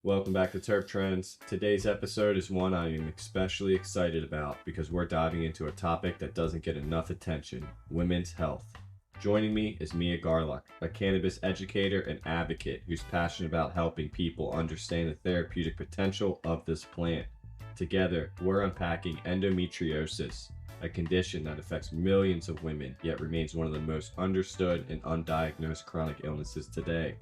Welcome back to Terp Trends. Today's episode is one I am especially excited about because we're diving into a topic that doesn't get enough attention: women's health. Joining me is Mia Garlock, a cannabis educator and advocate who's passionate about helping people understand the therapeutic potential of this plant. Together, we're unpacking endometriosis, a condition that affects millions of women yet remains one of the most understood and undiagnosed chronic illnesses today.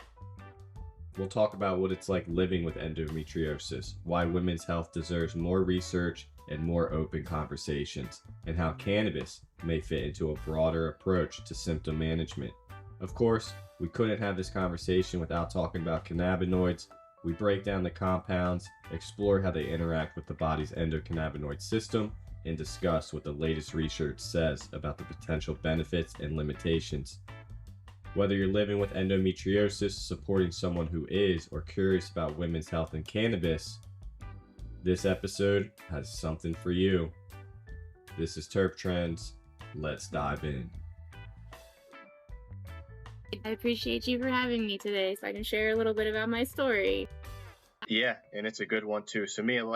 We'll talk about what it's like living with endometriosis, why women's health deserves more research and more open conversations, and how cannabis may fit into a broader approach to symptom management. Of course, we couldn't have this conversation without talking about cannabinoids. We break down the compounds, explore how they interact with the body's endocannabinoid system, and discuss what the latest research says about the potential benefits and limitations. Whether you're living with endometriosis, supporting someone who is, or curious about women's health and cannabis, this episode has something for you. This is Terp Trends. Let's dive in. I appreciate you for having me today so I can share a little bit about my story. Yeah, and it's a good one too. So Mia,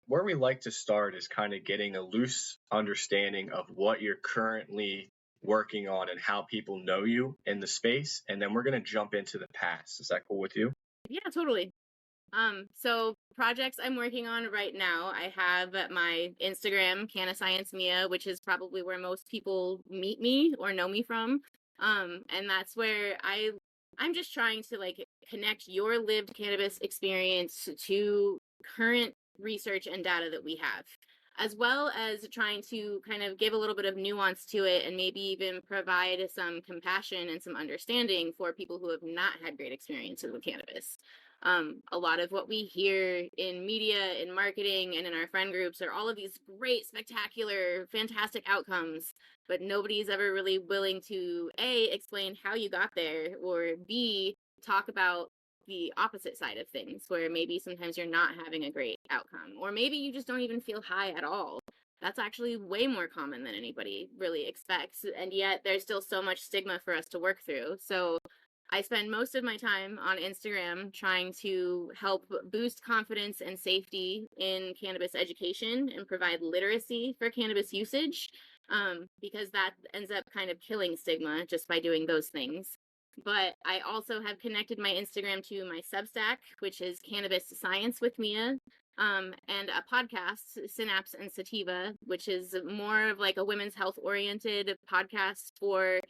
where we like to start is kind of getting a loose understanding of what you're currently working on and how people know you in the space, and then we're going to jump into the past. Is that cool with you? Yeah, totally. So projects I'm working on right now, I have my Instagram, Canna Science Mia, which is probably where most people meet me or know me from. And that's where I'm just trying to connect your lived cannabis experience to current research and data that we have, as well as trying to kind of give a little bit of nuance to it and maybe even provide some compassion and some understanding for people who have not had great experiences with cannabis. A lot of what we hear in media, in marketing, and in our friend groups are all of these great, spectacular, fantastic outcomes, but nobody's ever really willing to A, explain how you got there, or B, talk about the opposite side of things, where maybe sometimes you're not having a great outcome, or maybe you just don't even feel high at all. That's actually way more common than anybody really expects, and yet there's still so much stigma for us to work through. So I spend most of my time on Instagram trying to help boost confidence and safety in cannabis education and provide literacy for cannabis usage, because that ends up kind of killing stigma just by doing those things. But I also have connected my Instagram to my Substack, which is Cannabis Science with Mia, and a podcast, Synapse and Sativa, which is more of like a women's health oriented podcast for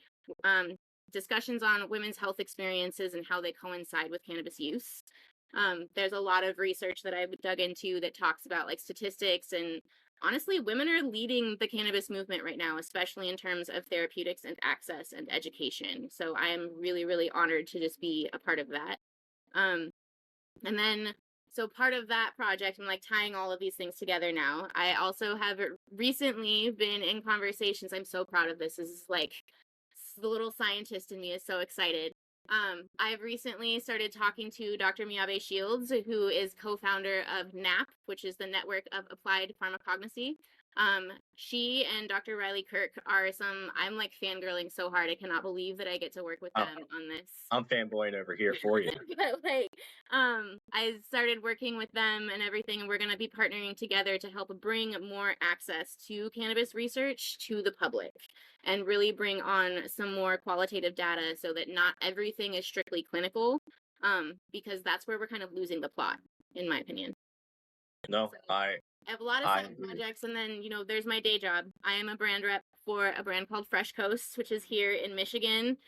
discussions on women's health experiences and how they coincide with cannabis use. There's a lot of research that I've dug into that talks about like statistics, and honestly, women are leading the cannabis movement right now, especially in terms of therapeutics and access and education. So I am really, really honored to just be a part of that. And then, so part of that project, I'm like tying all of these things together now. I also have recently been in conversations. I'm so proud of this. This is like the little scientist in me is so excited. I've recently started talking to Dr. Miabe Shields, who is co-founder of NAP, which is the Network of Applied Pharmacognosy. She and Dr. Riley Kirk are I'm like fangirling so hard. I cannot believe that I get to work with them on this. I'm fanboying over here for you. But I started working with them and everything, and we're going to be partnering together to help bring more access to cannabis research to the public and really bring on some more qualitative data so that not everything is strictly clinical, because that's where we're kind of losing the plot, in my opinion. No, so I have a lot of side projects, and then, there's my day job. I am a brand rep for a brand called Fresh Coast, which is here in Michigan.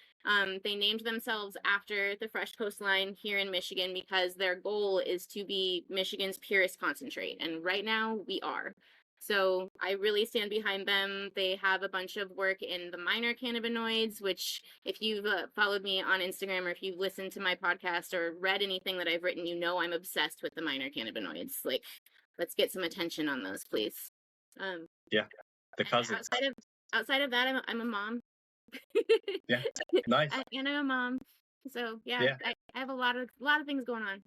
They named themselves after the Fresh Coast line here in Michigan because their goal is to be Michigan's purest concentrate, and right now we are. So I really stand behind them. They have a bunch of work in the minor cannabinoids, which if you've followed me on Instagram or if you've listened to my podcast or read anything that I've written, I'm obsessed with the minor cannabinoids. Like, let's get some attention on those, please. Yeah, the cousins. Outside of that, I'm a mom. Yeah, nice. And I'm a mom. So yeah. I have a lot of things going on.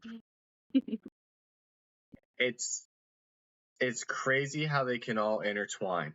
It's crazy how they can all intertwine,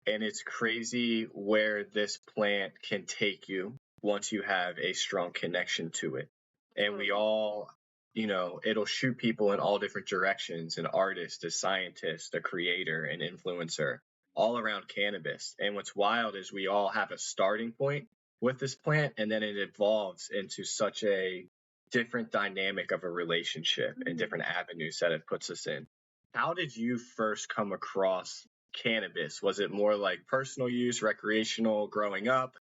and it's crazy where this plant can take you once you have a strong connection to it. And we all, it'll shoot people in all different directions, an artist, a scientist, a creator, an influencer, all around cannabis. And what's wild is we all have a starting point with this plant, and then it evolves into such a different dynamic of a relationship and different avenues that it puts us in. How did you first come across cannabis? Was it more like personal use, recreational growing up?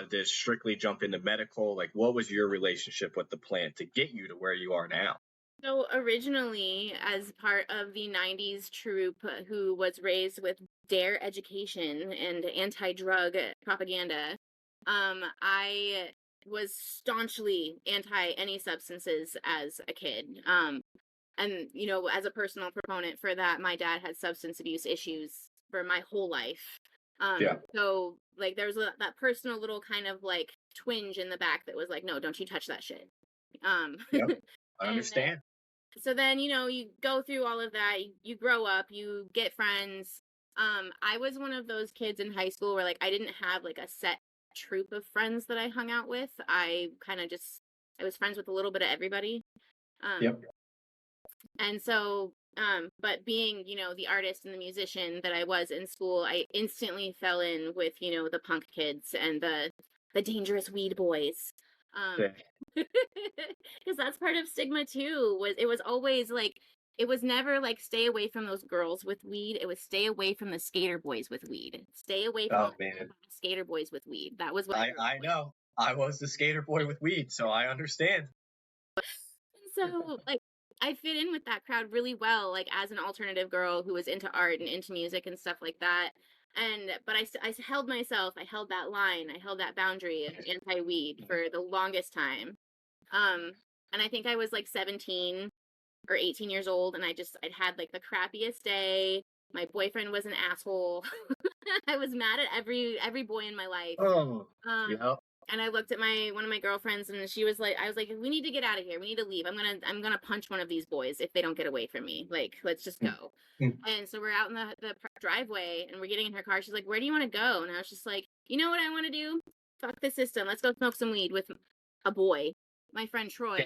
Did it strictly jump into medical? Like, what was your relationship with the plant to get you to where you are now? So originally, as part of the 90s troupe who was raised with DARE education and anti-drug propaganda, I was staunchly anti any substances as a kid. And, as a personal proponent for that, my dad had substance abuse issues for my whole life. Yeah. So like there was that personal little kind of like twinge in the back that was like, no, don't you touch that shit. Yep. I And understand. so then, you go through all of that, you grow up, you get friends. I was one of those kids in high school where like I didn't have like a set troop of friends that I hung out with. I was friends with a little bit of everybody. Yep. And so, but being, the artist and the musician that I was in school, I instantly fell in with, the punk kids and the dangerous weed boys. Sick. Because that's part of stigma too, it was always like, it was never like stay away from those girls with weed. It was stay away from the skater boys with weed. Stay away from Oh man, skater boys with weed. That was what I know. I was the skater boy with weed, so I understand. so like I fit in with that crowd really well, like as an alternative girl who was into art and into music and stuff like that. But I held myself, I held that line, I held that boundary of anti-weed for the longest time. And I think I was like 17 or 18 years old, and I'd had like the crappiest day. My boyfriend was an asshole. I was mad at every boy in my life. Oh, Um, yeah. and I looked at one of my girlfriends, and she was like, I was like, we need to get out of here. We need to leave. I'm gonna punch one of these boys if they don't get away from me. Like, let's just go. And so we're out in the driveway, and we're getting in her car. She's like, where do you want to go? And I was just like, you know what I want to do? Fuck the system. Let's go smoke some weed with a boy, my friend Troy,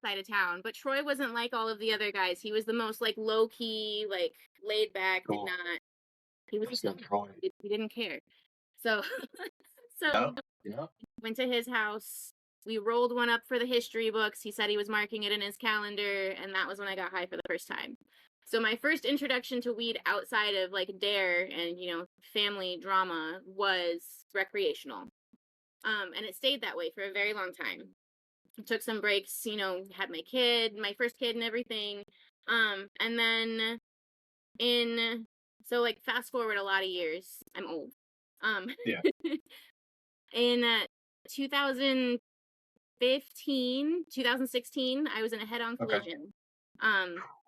side of town. But Troy wasn't like all of the other guys. He was the most like low key, like laid back. Cool. He was Still Troy. he didn't care. So Yeah. went to his house. We rolled one up for the history books. He said he was marking it in his calendar, and that was when I got high for the first time. So my first introduction to weed outside of like DARE and family drama was recreational. And it stayed that way for a very long time. I took some breaks, had my first kid and everything. And then so like fast forward a lot of years, I'm old. Yeah. In 2016, I was in a head-on collision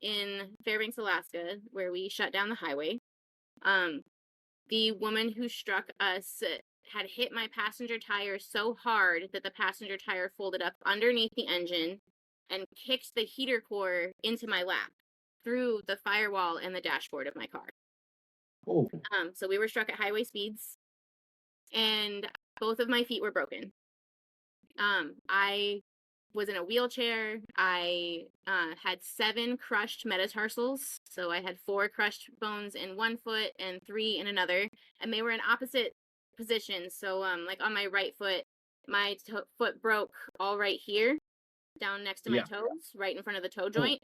in Fairbanks, Alaska, where we shut down the highway. The woman who struck us had hit my passenger tire so hard that the passenger tire folded up underneath the engine and kicked the heater core into my lap through the firewall and the dashboard of my car. Oh. So we were struck at highway speeds, and both of my feet were broken. I was in a wheelchair. I had 7 crushed metatarsals. So I had 4 crushed bones in one foot and 3 in another, and they were in opposite positions. So like on my right foot, my foot broke all right here, down next to my toes, right in front of the toe joint.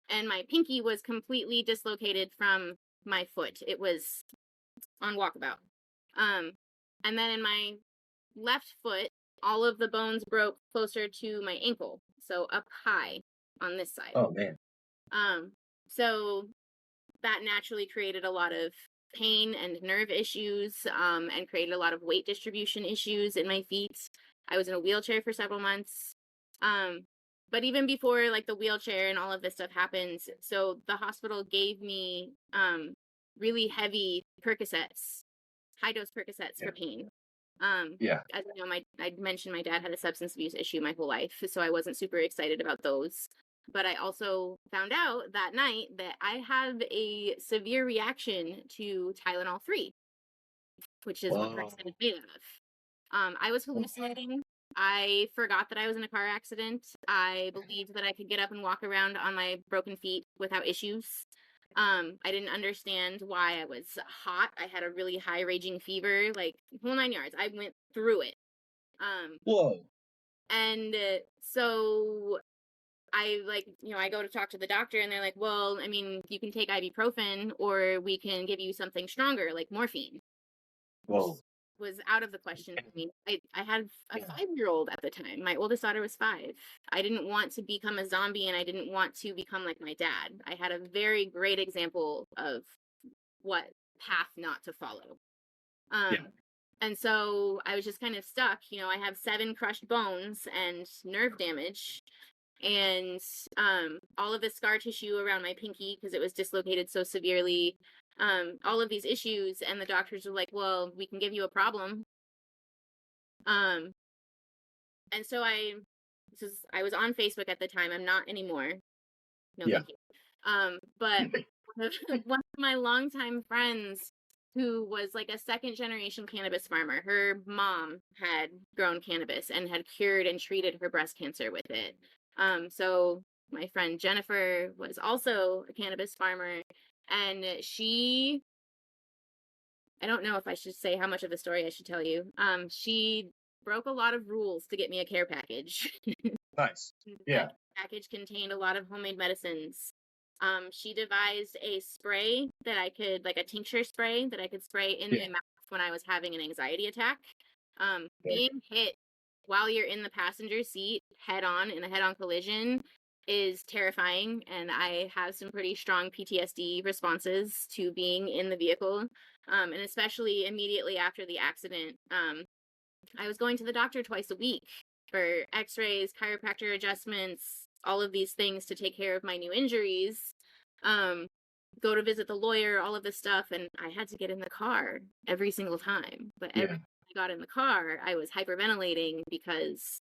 And my pinky was completely dislocated from my foot. It was on walkabout. And then in my left foot, all of the bones broke closer to my ankle, so up high on this side. Oh man. So that naturally created a lot of pain and nerve issues, and created a lot of weight distribution issues in my feet. I was in a wheelchair for several months. But even before like the wheelchair and all of this stuff happened, so the hospital gave me really heavy Percocets, high dose Percocets for pain. As you know, I mentioned my dad had a substance abuse issue my whole life, so I wasn't super excited about those. But I also found out that night that I have a severe reaction to Tylenol 3, which is what Percocet is made out of. I was hallucinating. I forgot that I was in a car accident. I believed that I could get up and walk around on my broken feet without issues. I didn't understand why I was hot. I had a really high raging fever, like whole 9 yards. I went through it. Whoa. And so I I go to talk to the doctor and they're like, well, I mean, you can take ibuprofen or we can give you something stronger, like morphine. Whoa. Was out of the question for me. I had a Yeah. 5-year-old at the time. My oldest daughter was 5. I didn't want to become a zombie and I didn't want to become like my dad. I had a very great example of what path not to follow. Yeah. And so I was just kind of stuck. I have 7 crushed bones and nerve damage and all of this scar tissue around my pinky because it was dislocated so severely, all of these issues, and the doctors were like, well, we can give you a problem. And so I was on Facebook at the time. I'm not anymore. No, Yeah. thank you. But one of my longtime friends who was like a second generation cannabis farmer, her mom had grown cannabis and had cured and treated her breast cancer with it. So my friend Jennifer was also a cannabis farmer, and I don't know if I should say how much of the story I should tell you. She broke a lot of rules to get me a care package. Nice. Yeah. That package contained a lot of homemade medicines. She devised a spray that I could, like a tincture spray that I could spray in Yeah. my mouth when I was having an anxiety attack. Yeah. Being hit while you're in the passenger seat head on in a head on collision is terrifying. And I have some pretty strong PTSD responses to being in the vehicle. And especially immediately after the accident, I was going to the doctor twice a week for x-rays, chiropractor adjustments, all of these things to take care of my new injuries, go to visit the lawyer, all of this stuff. And I had to get in the car every single time. But every time I got in the car, I was hyperventilating because,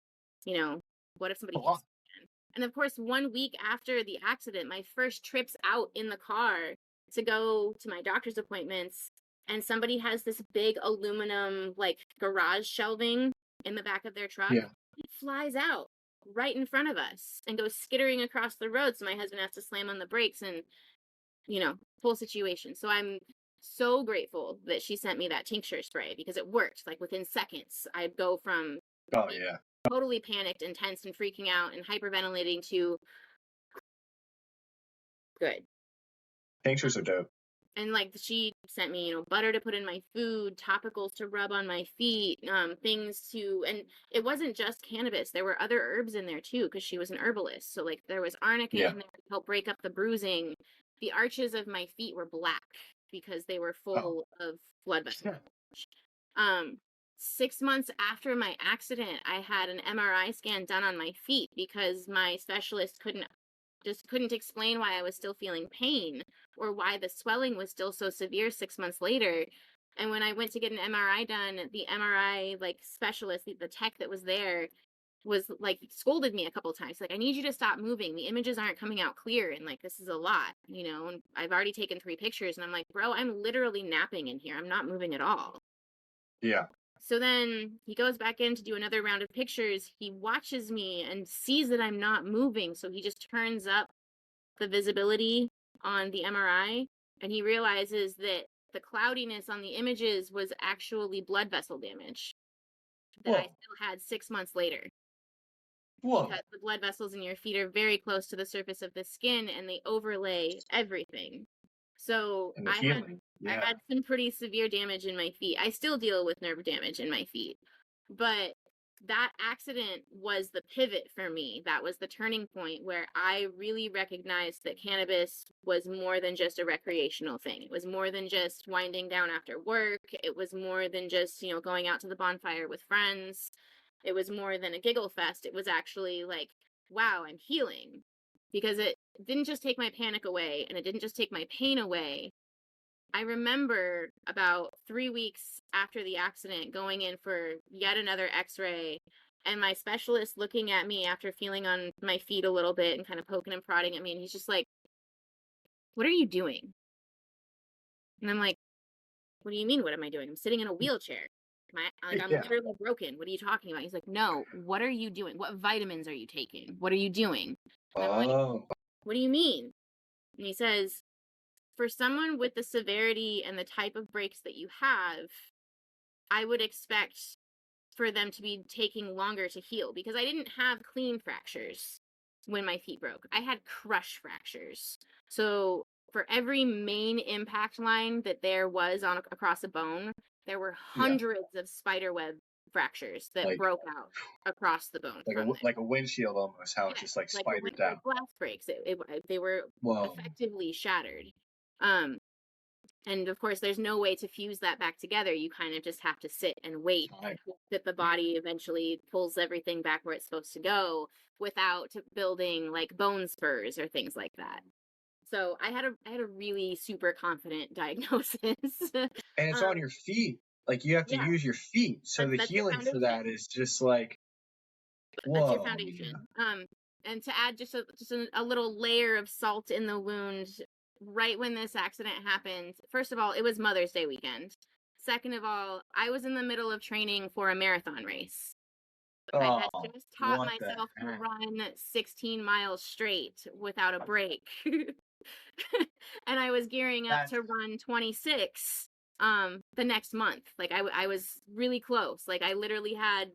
what if somebody hits me again? And of course, 1 week after the accident, my first trips out in the car to go to my doctor's appointments, and somebody has this big aluminum like garage shelving in the back of their truck. Yeah. It flies out right in front of us and goes skittering across the road. So my husband has to slam on the brakes and, whole situation. So I'm so grateful that she sent me that tincture spray because it worked. Like within seconds, I'd go from Oh yeah. totally panicked and tense and freaking out and hyperventilating to good. Tinctures are dope. And like she sent me, butter to put in my food, topicals to rub on my feet, things to, and it wasn't just cannabis. There were other herbs in there too, because she was an herbalist. So like there was arnica in there to help break up the bruising. The arches of my feet were black because they were full of blood vessels. 6 months after my accident, I had an MRI scan done on my feet because my specialist couldn't explain why I was still feeling pain or why the swelling was still so severe 6 months later. And when I went to get an MRI done, the MRI specialist, the tech that was there, was scolded me a couple times. Like, I need you to stop moving. The images aren't coming out clear. And this is a lot, and I've already taken 3 pictures. And I'm like, bro, I'm literally napping in here. I'm not moving at all. Yeah. So then he goes back in to do another round of pictures. He watches me and sees that I'm not moving. So he just turns up the visibility on the MRI. And he realizes that the cloudiness on the images was actually blood vessel damage that I still had 6 months later. Whoa. Because the blood vessels in your feet are very close to the surface of the skin and they overlay everything. So I had some pretty severe damage in my feet. I still deal with nerve damage in my feet. But that accident was the pivot for me. That was the turning point where I really recognized that cannabis was more than just a recreational thing. It was more than just winding down after work. It was more than just, going out to the bonfire with friends. It was more than a giggle fest. It was actually like, wow, I'm healing. Because it didn't just take my panic away and it didn't just take my pain away. I remember about 3 weeks after the accident going in for yet another x-ray and my specialist looking at me after feeling on my feet a little bit and kind of poking and prodding at me. And he's just like, what are you doing? And I'm like, what do you mean, what am I doing? I'm sitting in a wheelchair. I'm Yeah. literally broken. What are you talking about? He's like, no, what are you doing? What vitamins are you taking? What are you doing? And I'm like, Oh, what do you mean? And he says, for someone with the severity and the type of breaks that you have, I would expect for them to be taking longer to heal, because I didn't have clean fractures when my feet broke. I had crush fractures. So for every main impact line that there was on across a bone, there were yeah. hundreds of spider web fractures that Like broke out across the bone like from there. like a windshield almost, how it's Yeah, just like like spidered down. like glass breaks. They were Whoa. effectively shattered. Um, and of course, there's no way to fuse that back together. You kind of just have to sit and wait Time. that the body eventually pulls everything back where it's supposed to go without building like bone spurs or things like that. So I had a really super confident diagnosis. And it's on your feet. Like you have to Yeah, use your feet. So the that's your healing for foundation. that is just like, That's your whoa. foundation. Yeah. And to add just a little layer of salt in the wound, right when this accident happened, first of all, it was Mother's Day weekend. Second of all, I was in the middle of training for a marathon race. I had Oh, just taught what the myself to heck? run 16 miles straight without a break. And I was gearing up That's to run 26 the next month. Like I was really close. Like I literally had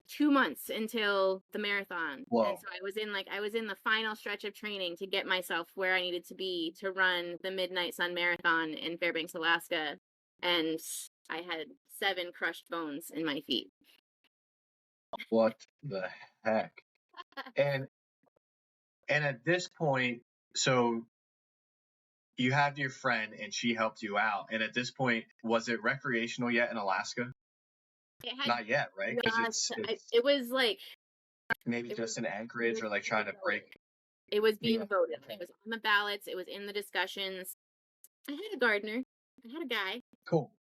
2 months until the marathon. whoa. And so I was in the final stretch of training to get myself where I needed to be to run the Midnight Sun Marathon in Fairbanks, Alaska. And I had 7 crushed bones in my feet. What the heck? And at this point, so you have your friend and she helped you out. And at this point, was it recreational yet in Alaska? It had Not yet, right? Because it was like maybe it just was in Anchorage or like trying to break. it was being Yeah. voted. It was on the ballots. It was in the discussions. I had a gardener. I had a guy. Cool.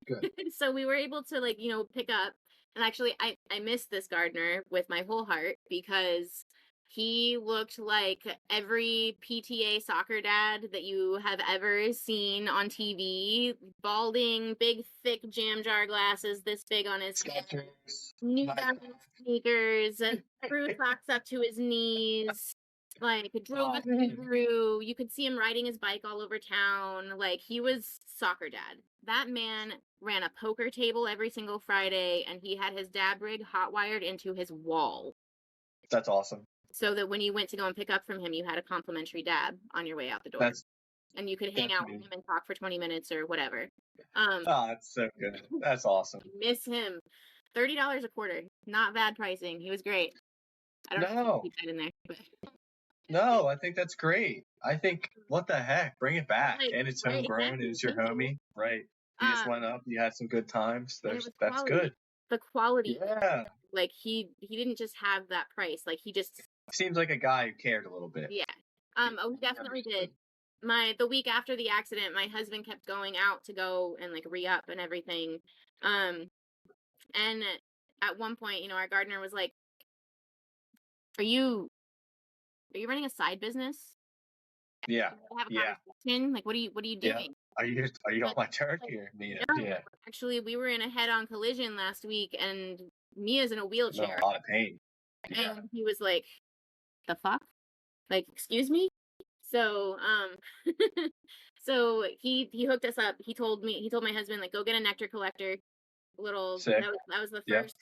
Good. So we were able to pick up, and actually I missed this gardener with my whole heart because he looked like every PTA soccer dad that you have ever seen on TV, balding, big thick jam jar glasses this big on his head, Skechers. New Nice. Balance sneakers, and crew socks up to his knees. Like drove a Subaru. You could see him riding his bike all over town. Like he was soccer dad. That man ran a poker table every single Friday, and he had his dab rig hot wired into his wall. That's awesome. So that when you went to go and pick up from him, you had a complimentary dab on your way out the door. And you could hang out with him and talk for 20 minutes or whatever. That's so good. That's awesome. Miss him. $30 a quarter. Not bad pricing. He was great. I don't know if you can keep that in there. But... No, I think that's great. I think, what the heck? Bring it back. Like, and it's right, homegrown. exactly. And it's your homie. Right. You just went up. You had some good times. That's quality. good. The quality. Yeah. Like he didn't just have that price. Like he just seems like a guy who cared a little bit. Yeah. We definitely did. The week after the accident, my husband kept going out to go and like re-up and everything. And at one point, our gardener was like, Are you running a side business? Yeah. Have a conversation? Like what are you doing? Yeah. Are you on my turn here, Mia? Yeah. Actually, we were in a head-on collision last week, and Mia's in a wheelchair. A lot of pain. Yeah. And he was like, "The fuck? Like, excuse me?" So, so he hooked us up. He told my husband, like, go get a nectar collector. That was the first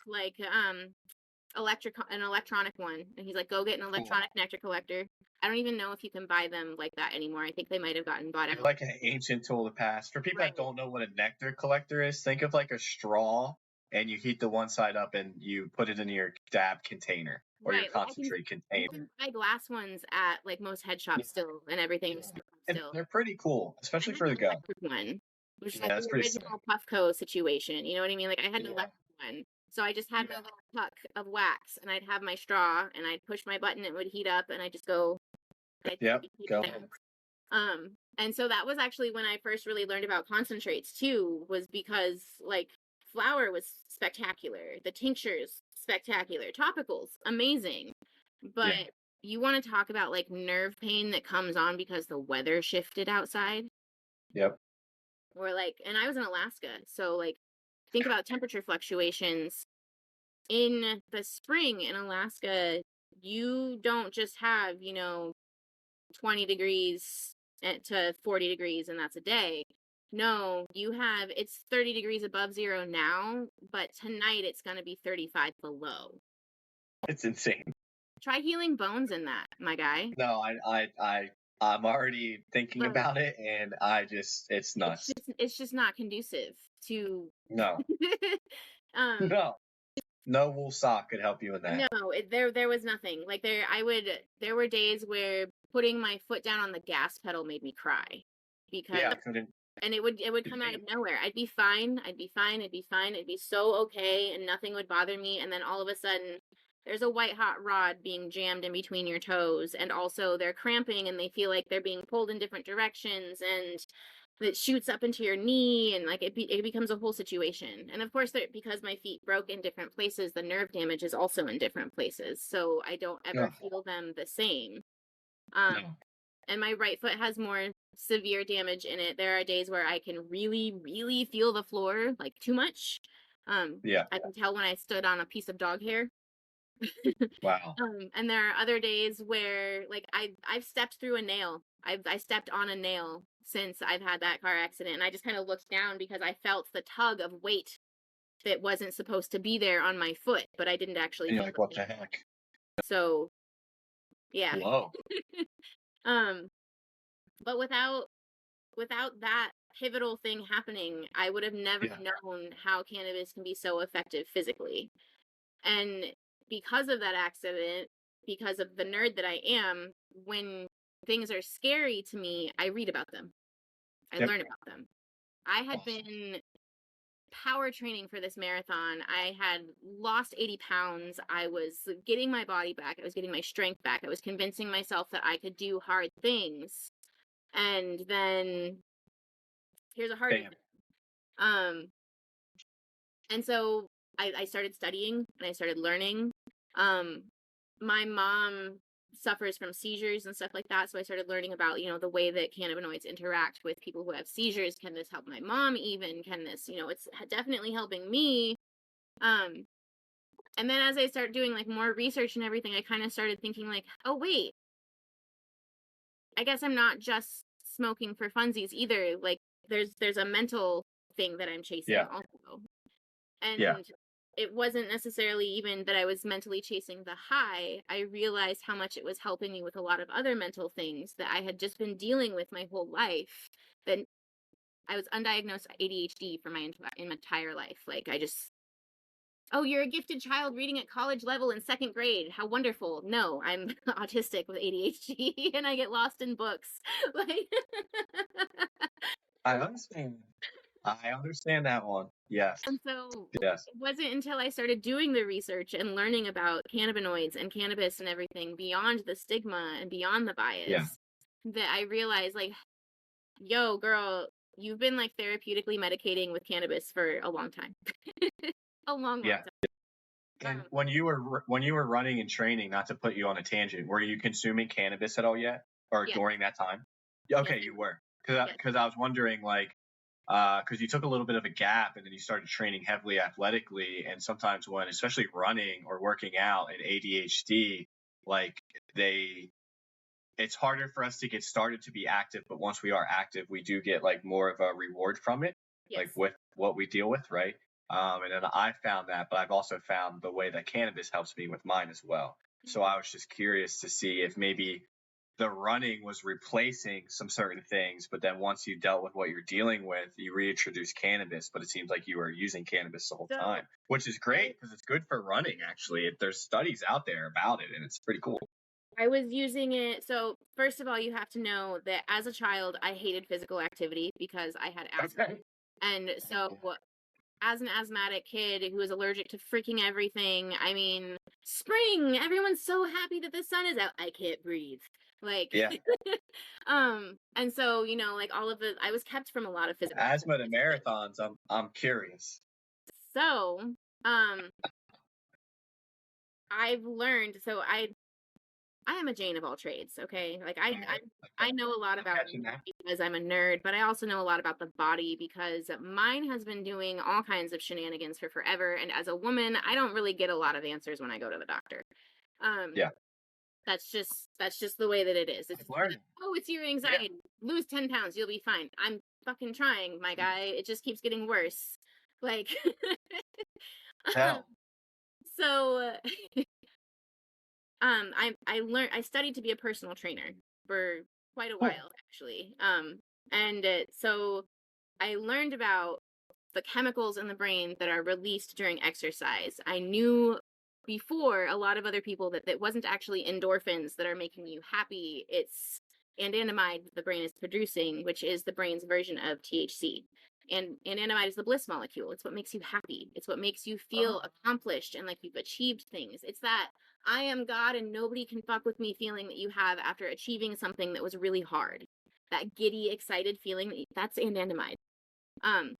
an electronic one, and he's like, go get an electronic nectar collector. I don't even know if you can buy them like that anymore. I think they might have gotten bought out. Like an ancient tool of the past. For people that don't know what a nectar collector is, think of like a straw, and you heat the one side up and you put it in your dab container or your concentrate container. You can buy glass ones at like most head shops still, and everything. And they're pretty cool, especially for the go. One, which is like the original Puffco situation. You know what I mean? Like I had an electric one. So I just had my little puck of wax, and I'd have my straw, and I'd push my button, it would heat up, and I'd just go. Go. And so that was actually when I first really learned about concentrates too, was because like flower was spectacular, the tinctures spectacular, topicals amazing, but you want to talk about like nerve pain that comes on because the weather shifted outside. Yep. Or like, and I was in Alaska, so like think about temperature fluctuations. In the spring in Alaska, you don't just have, 20 degrees to 40 degrees and that's a day. No, it's 30 degrees above zero now, but tonight it's going to be 35 below. It's insane. Try healing bones in that, my guy. No, I'm already thinking about it, and it's nuts. It's just not conducive to. No. No wool sock could help you in that. No, there was nothing. Like there were days where putting my foot down on the gas pedal made me cry because and it would come out of nowhere. I'd be fine. It'd be so okay and nothing would bother me, and then all of a sudden there's a white hot rod being jammed in between your toes, and also they're cramping and they feel like they're being pulled in different directions, and it shoots up into your knee, and like it becomes a whole situation. And of course, because my feet broke in different places, the nerve damage is also in different places, so I don't ever feel them the same. And my right foot has more severe damage in it. There are days where I can really, really feel the floor, like too much. I can tell when I stood on a piece of dog hair. Wow. And there are other days where, like, I've stepped through a nail. I stepped on a nail since I've had that car accident, and I just kind of looked down because I felt the tug of weight that wasn't supposed to be there on my foot, but I didn't actually feel like, what the heck? So, yeah. Whoa. But without that pivotal thing happening, I would have never known how cannabis can be so effective physically. And because of that accident, because of the nerd that I am, when things are scary to me, I read about them. I learn about them. I had been power training for this marathon. I had lost 80 pounds. I was getting my body back. I was getting my strength back. I was convincing myself that I could do hard things. And then here's a hard thing. And so I started studying and I started learning. My mom suffers from seizures and stuff like that, so I started learning about, the way that cannabinoids interact with people who have seizures. Can this help my mom even? Can this, it's definitely helping me. And then as I start doing like more research and everything, I kind of started thinking like, oh wait, I guess I'm not just smoking for funsies either. Like there's a mental thing that I'm chasing also. And it wasn't necessarily even that I was mentally chasing the high. I realized how much it was helping me with a lot of other mental things that I had just been dealing with my whole life. That I was undiagnosed ADHD for my entire life. Like oh, you're a gifted child reading at college level in 2nd grade. How wonderful. No, I'm autistic with ADHD and I get lost in books. Like I understand that one. Yes. And so it wasn't until I started doing the research and learning about cannabinoids and cannabis and everything beyond the stigma and beyond the bias that I realized, like, yo, girl, you've been like therapeutically medicating with cannabis for a long time. A long time. And when you were running and training, not to put you on a tangent, were you consuming cannabis at all yet, or during that time? Okay, you were. Because I was wondering, like, because you took a little bit of a gap and then you started training heavily athletically, and sometimes when, especially running or working out and ADHD, like it's harder for us to get started to be active, but once we are active, we do get like more of a reward from it, like with what we deal with, right? And then I found that, but I've also found the way that cannabis helps me with mine as well. So I was just curious to see if maybe the running was replacing some certain things, but then once you dealt with what you're dealing with, you reintroduced cannabis, but it seems like you were using cannabis the whole time, which is great because it's good for running. Actually, there's studies out there about it, and it's pretty cool. I was using it. So first of all, you have to know that as a child, I hated physical activity because I had asthma. Okay. And so as an asthmatic kid who is allergic to freaking everything, I mean, spring, everyone's so happy that the sun is out. I can't breathe. Like, and so, like all of I was kept from a lot of physical asthma to marathons. I'm curious. So, I've learned, so I I am a Jane of all trades. Okay. Like All right. I know a lot I'm about catching that. because I'm a nerd, but I also know a lot about the body because mine has been doing all kinds of shenanigans for forever. And as a woman, I don't really get a lot of answers when I go to the doctor. Um, Yeah. that's just the way that it is. It's I'm learning. oh, it's your Yeah. anxiety. Lose 10 pounds, you'll be fine. I'm fucking trying, my guy. It just keeps getting worse. Like, Hell. so I studied to be a personal trainer for quite a Cool. while actually. And so I learned about the chemicals in the brain that are released during exercise. I knew before a lot of other people that it wasn't actually endorphins that are making you happy. It's anandamide that the brain is producing, which is the brain's version of THC. And anandamide is the bliss molecule. It's what makes you happy. It's what makes you feel accomplished and like you've achieved things. It's that I am God and nobody can fuck with me feeling that you have after achieving something that was really hard. That giddy, excited feeling, that's anandamide. So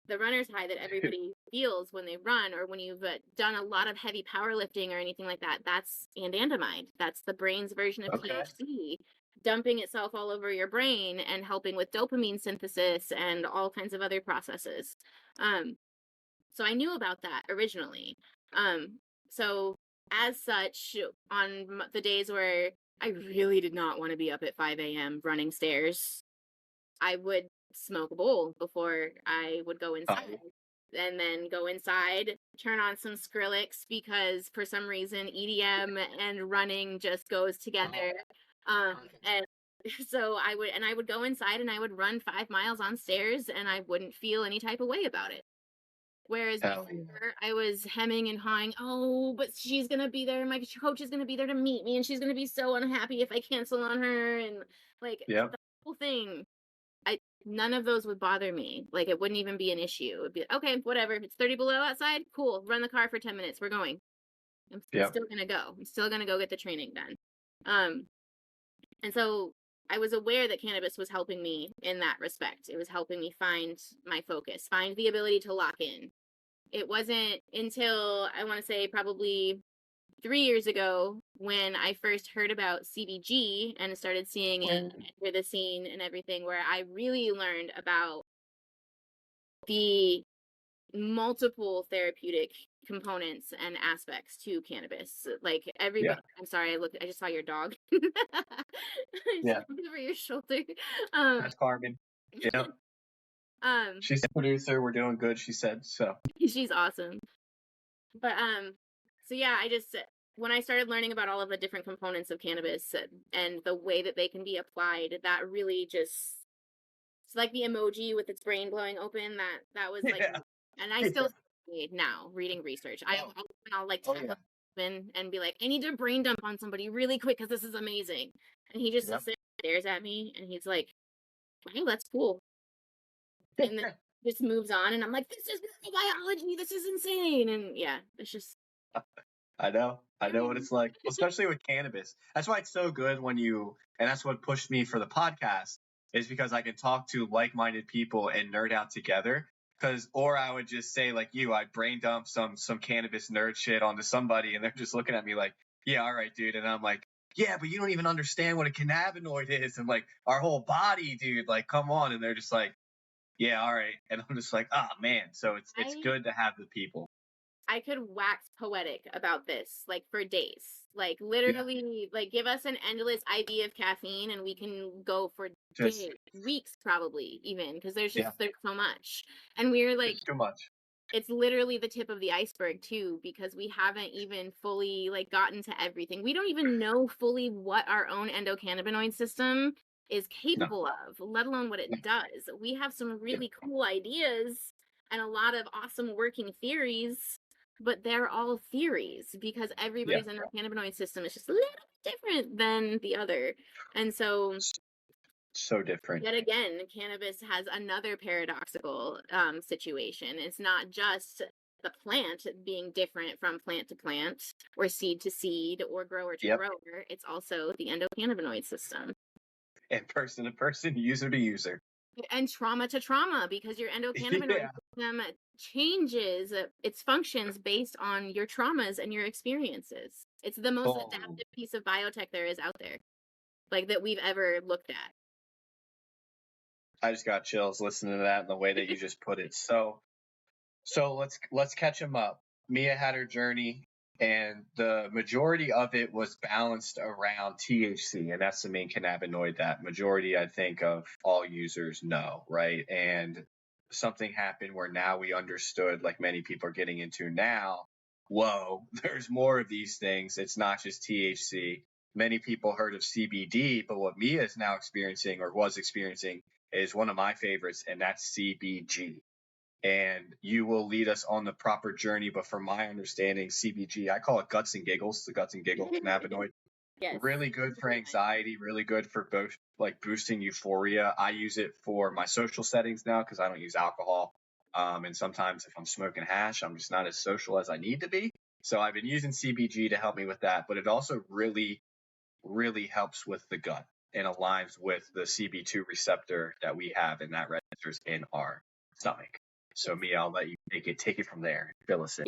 the runner's high that everybody feels when they run or when you've done a lot of heavy powerlifting or anything like that, that's anandamide. That's the brain's version of THC dumping itself all over your brain and helping with dopamine synthesis and all kinds of other processes. So I knew about that originally. So as such, on the days where I really did not want to be up at 5 a.m. running stairs, I would smoke a bowl before I would go inside. And then go inside, turn on some Skrillex because for some reason EDM and running just goes together. And so I would go inside and I would run 5 miles on stairs and I wouldn't feel any type of way about it. Whereas before, I was hemming and hawing, oh, but she's going to be there. My coach is going to be there to meet me and she's going to be so unhappy if I cancel on her. And like the whole thing. None of those would bother me. Like it wouldn't even be an issue. It would be okay, whatever. It's 30 below outside. Cool. Run the car for 10 minutes. We're going. I'm still gonna go. I'm still gonna go get the training done. And so I was aware that cannabis was helping me in that respect. It was helping me find my focus, find the ability to lock in. It wasn't until I want to say probably 3 years ago when I first heard about CBG and started seeing it enter the scene and everything, where I really learned about the multiple therapeutic components and aspects to cannabis. Like everybody, I'm sorry, I just saw your dog. Over your shoulder. That's Carmen. Yeah. She's a producer. We're doing good, she said. So she's awesome. But so yeah, when I started learning about all of the different components of cannabis and the way that they can be applied, that really just, it's like the emoji with its brain blowing open. That was like, and I still now reading research. I'll like tap open and be like, I need to brain dump on somebody really quick because this is amazing. And he just sits there, stares at me, and he's like, wow, that's cool. And then just moves on, and I'm like, this is biology. This is insane. And yeah, it's just. I know what it's like, especially with cannabis. That's why it's so good and that's what pushed me for the podcast, is because I can talk to like-minded people and nerd out together. Or I would just say, like you, I'd brain dump some cannabis nerd shit onto somebody, and they're just looking at me like, yeah, all right, dude. And I'm like, yeah, but you don't even understand what a cannabinoid is, and like our whole body, dude. Like, come on. And they're just like, yeah, all right. And I'm just like, oh man. So it's good to have the people. I could wax poetic about this, like, for days. Like, literally, like, give us an endless IV of caffeine and we can go for days, weeks probably, even, because there's so much. And we're like, too much. It's literally the tip of the iceberg, too, because we haven't even fully, like, gotten to everything. We don't even know fully what our own endocannabinoid system is capable of, let alone what it does. We have some really cool ideas and a lot of awesome working theories, but they're all theories because everybody's endocannabinoid system is just a little bit different than the other. And so different. Yet again, cannabis has another paradoxical situation. It's not just the plant being different from plant to plant or seed to seed or grower to grower. It's also the endocannabinoid system. And person to person, user to user. And trauma to trauma, because your endocannabinoid system changes its functions based on your traumas and your experiences. It's the most adaptive piece of biotech there is out there, like that we've ever looked at. I just got chills listening to that and the way that you just put it. So let's catch them up. Mia had her journey, and the majority of it was balanced around THC, and that's the main cannabinoid that majority, I think, of all users know, right? And something happened where now we understood, like many people are getting into now, whoa, there's more of these things. It's not just THC. Many people heard of CBD, but what Mia is now experiencing or was experiencing is one of my favorites, and that's CBG. And you will lead us on the proper journey. But from my understanding, CBG, I call it guts and giggles, the guts and giggle cannabinoid. Yes. Really good for anxiety, really good for both, like boosting euphoria. I use it for my social settings now because I don't use alcohol. And sometimes if I'm smoking hash, I'm just not as social as I need to be. So I've been using CBG to help me with that. But it also really, really helps with the gut and aligns with the CB2 receptor that we have, and that registers in our stomach. So Mia, I'll let you take it from there. Fill us in.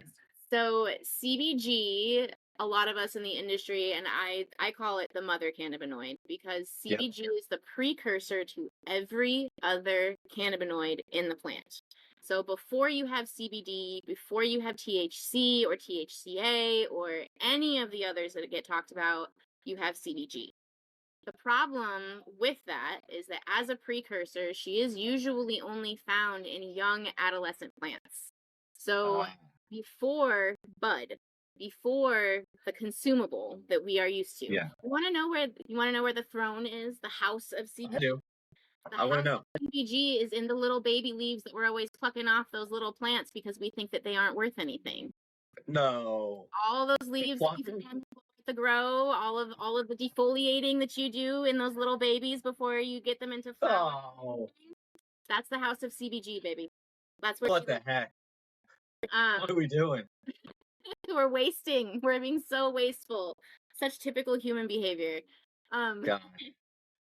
So CBG, a lot of us in the industry, and I call it the mother cannabinoid, because CBG is the precursor to every other cannabinoid in the plant. So before you have CBD, before you have THC or THCA or any of the others that get talked about, you have CBG. The problem with that is that as a precursor, she is usually only found in young adolescent plants. So before bud, before the consumable that we are used to. Yeah. You want to know where the throne is? The house of CBG. I do. I want to know. CBG is in the little baby leaves that we're always plucking off those little plants because we think that they aren't worth anything. No. All those leaves to grow, all of the defoliating that you do in those little babies before you get them into flower. Oh. That's the house of CBG, baby. That's where. What the heck? What are we doing? We're wasting. We're being so wasteful. Such typical human behavior. God.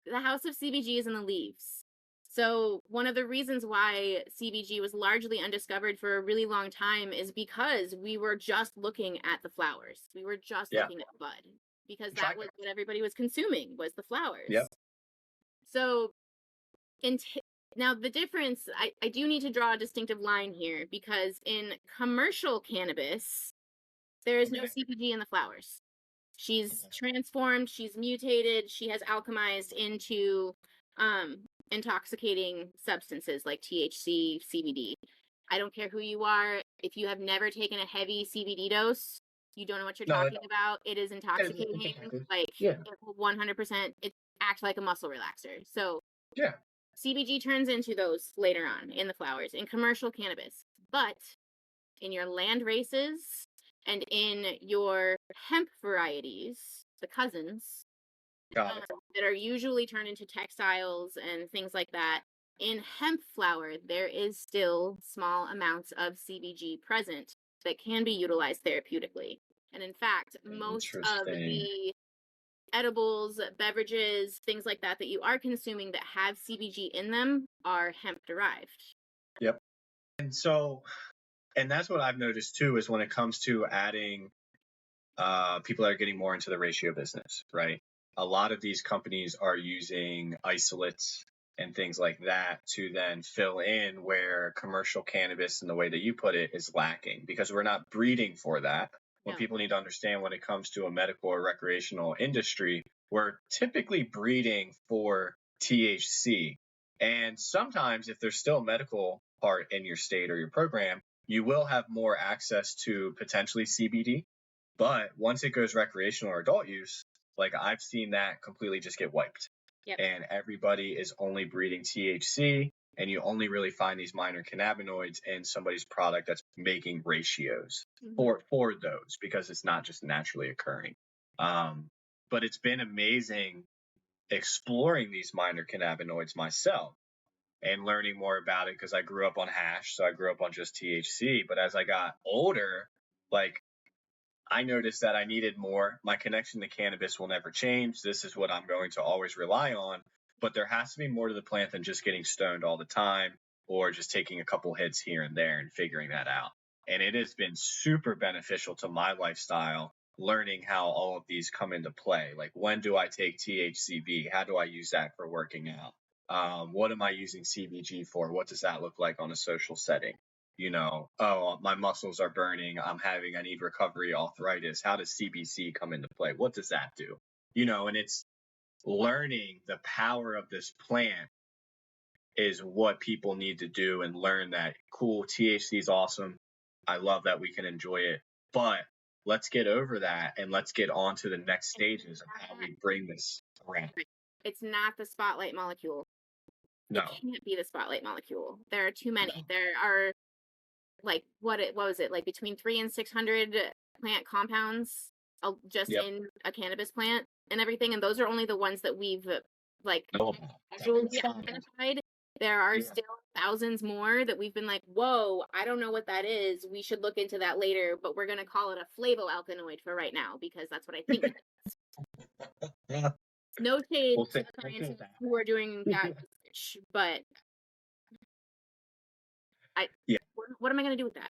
The house of CBG is in the leaves. So one of the reasons why CBG was largely undiscovered for a really long time is because we were just looking at the flowers. We were just looking at bud, because that was what everybody was consuming, was the flowers. Yep. So now the difference, I do need to draw a distinctive line here, because in commercial cannabis, there is no CBG in the flowers. She's transformed, she's mutated, she has alchemized into intoxicating substances like THC, CBD. I don't care who you are. If you have never taken a heavy CBD dose, you don't know what you're talking about. It is intoxicating. Like 100%. It acts like a muscle relaxer. So CBG turns into those later on in the flowers in commercial cannabis. But in your land races and in your hemp varieties, the cousins, that are usually turned into textiles and things like that, in hemp flower, there is still small amounts of CBG present that can be utilized therapeutically. And in fact, most of the edibles, beverages, things like that you are consuming that have CBG in them are hemp derived. Yep. And that's what I've noticed too, is when it comes to adding people that are getting more into the ratio business, right? A lot of these companies are using isolates and things like that to then fill in where commercial cannabis, and the way that you put it, is lacking, because we're not breeding for that. What people need to understand when it comes to a medical or recreational industry, we're typically breeding for THC. And sometimes if there's still a medical part in your state or your program, you will have more access to potentially CBD. But once it goes recreational or adult use, like I've seen that completely just get wiped. And everybody is only breeding THC, and you only really find these minor cannabinoids in somebody's product that's making ratios for those, because it's not just naturally occurring. But it's been amazing exploring these minor cannabinoids myself and learning more about it, because I grew up on hash, so I grew up on just THC. But as I got older, like, I noticed that I needed more. My connection to cannabis will never change. This is what I'm going to always rely on. But there has to be more to the plant than just getting stoned all the time, or just taking a couple hits here and there and figuring that out. And it has been super beneficial to my lifestyle learning how all of these come into play. Like, when do I take THCV? How do I use that for working out? What am I using CBG for? What does that look like on a social setting? Oh, my muscles are burning. I need recovery arthritis. How does CBC come into play? What does that do? And it's learning the power of this plant is what people need to do, and learn that, cool, THC is awesome. I love that we can enjoy it, but let's get over that and let's get on to the next stages of how we bring this around. It's not the spotlight molecule. No. It can't be the spotlight molecule. There are too many. No. There are, like, what was it? Like between 300 and 600 plant compounds just in a cannabis plant and everything. And those are only the ones that we've actually identified. There are still thousands more that we've been like, whoa, I don't know what that is. We should look into that later, but we're going to call it a flavoalkaloid for right now because that's what I think it is. No shade to the scientists who are doing that research, but what am I going to do with that?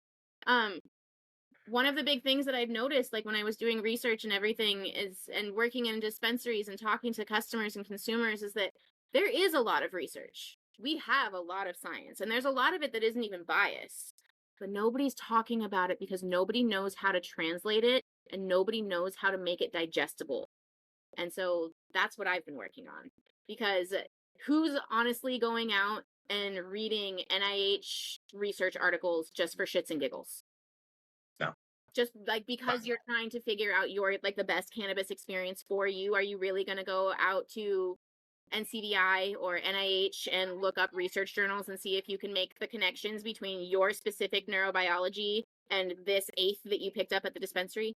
One of the big things that I've noticed, like when I was doing research and everything and working in dispensaries and talking to customers and consumers, is that there is a lot of research. We have a lot of science, and there's a lot of it that isn't even biased, but nobody's talking about it because nobody knows how to translate it and nobody knows how to make it digestible. And so that's what I've been working on, because who's honestly going out and reading NIH research articles just for shits and giggles? No. Just like because you're trying to figure out your, like, the best cannabis experience for you, are you really going to go out to NCBI or NIH and look up research journals and see if you can make the connections between your specific neurobiology and this eighth that you picked up at the dispensary?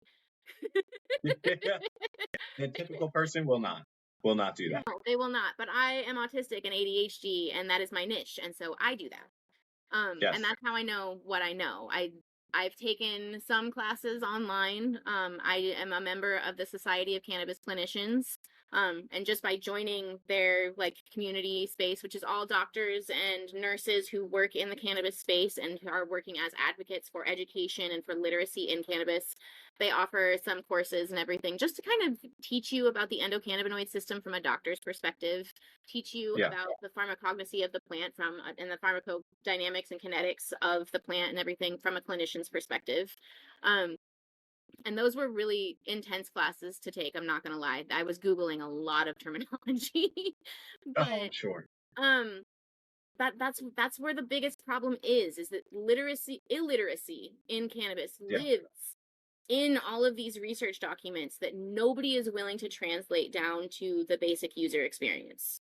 The typical person will not do that. No, they will not. But I am autistic and ADHD, and that is my niche, and so I do that. Yes. And that's how I know what I know. I've taken some classes online. I am a member of the Society of Cannabis Clinicians. And just by joining their, like, community space, which is all doctors and nurses who work in the cannabis space and who are working as advocates for education and for literacy in cannabis, they offer some courses and everything just to kind of teach you about the endocannabinoid system from a doctor's perspective, teach you about the pharmacognosy of the plant and the pharmacodynamics and kinetics of the plant and everything from a clinician's perspective. And those were really intense classes to take. I'm not going to lie. I was Googling a lot of terminology. But sure. That's where the biggest problem is that illiteracy in cannabis lives in all of these research documents that nobody is willing to translate down to the basic user experience.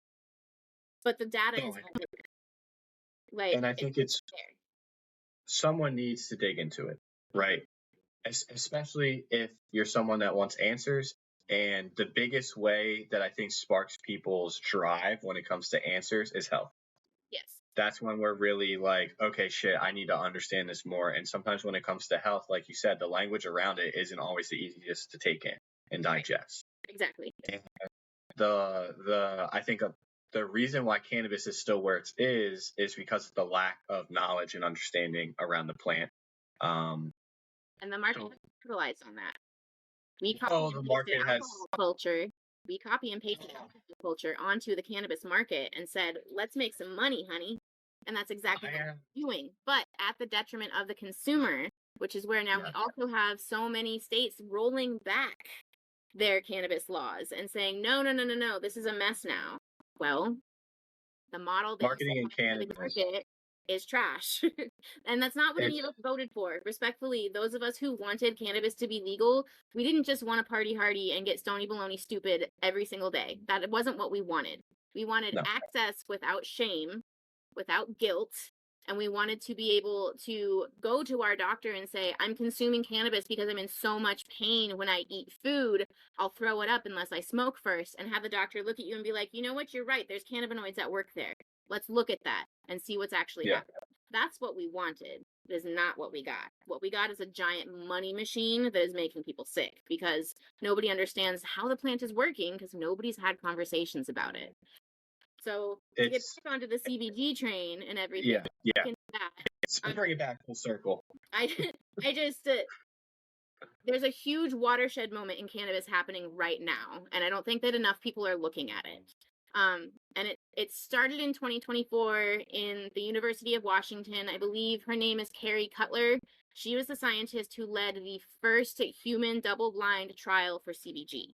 But the data is like, and I think someone needs to dig into it, right? Especially if you're someone that wants answers. And the biggest way that I think sparks people's drive when it comes to answers is health. Yes. That's when we're really like, okay, shit, I need to understand this more. And sometimes when it comes to health, like you said, the language around it isn't always the easiest to take in and digest. Exactly. And I think the reason why cannabis is still where it is because of the lack of knowledge and understanding around the plant. And the market has capitalized on that. We copy and pasted alcohol culture onto the cannabis market and said, let's make some money, honey. And that's exactly what we're doing, but at the detriment of the consumer, which is where now we also have so many states rolling back their cannabis laws and saying, no, this is a mess now. Well, the model marketing in cannabis is trash. And that's not what any of us voted for. Respectfully, those of us who wanted cannabis to be legal, we didn't just want to party hardy and get stony baloney stupid every single day. That wasn't what we wanted. We wanted access without shame, without guilt, and we wanted to be able to go to our doctor and say, I'm consuming cannabis because I'm in so much pain when I eat food. I'll throw it up unless I smoke first, and have the doctor look at you and be like, you know what, you're right, there's cannabinoids at work there. Let's look at that and see what's actually happening. That's what we wanted. It is not what we got. What we got is a giant money machine that is making people sick because nobody understands how the plant is working because nobody's had conversations about it. So to get back onto the CBG train and everything, let's bring it back full circle. I just there's a huge watershed moment in cannabis happening right now, and I don't think that enough people are looking at it. And it started in 2024 in the University of Washington. I believe her name is Carrie Cutler. She was the scientist who led the first human double-blind trial for CBG.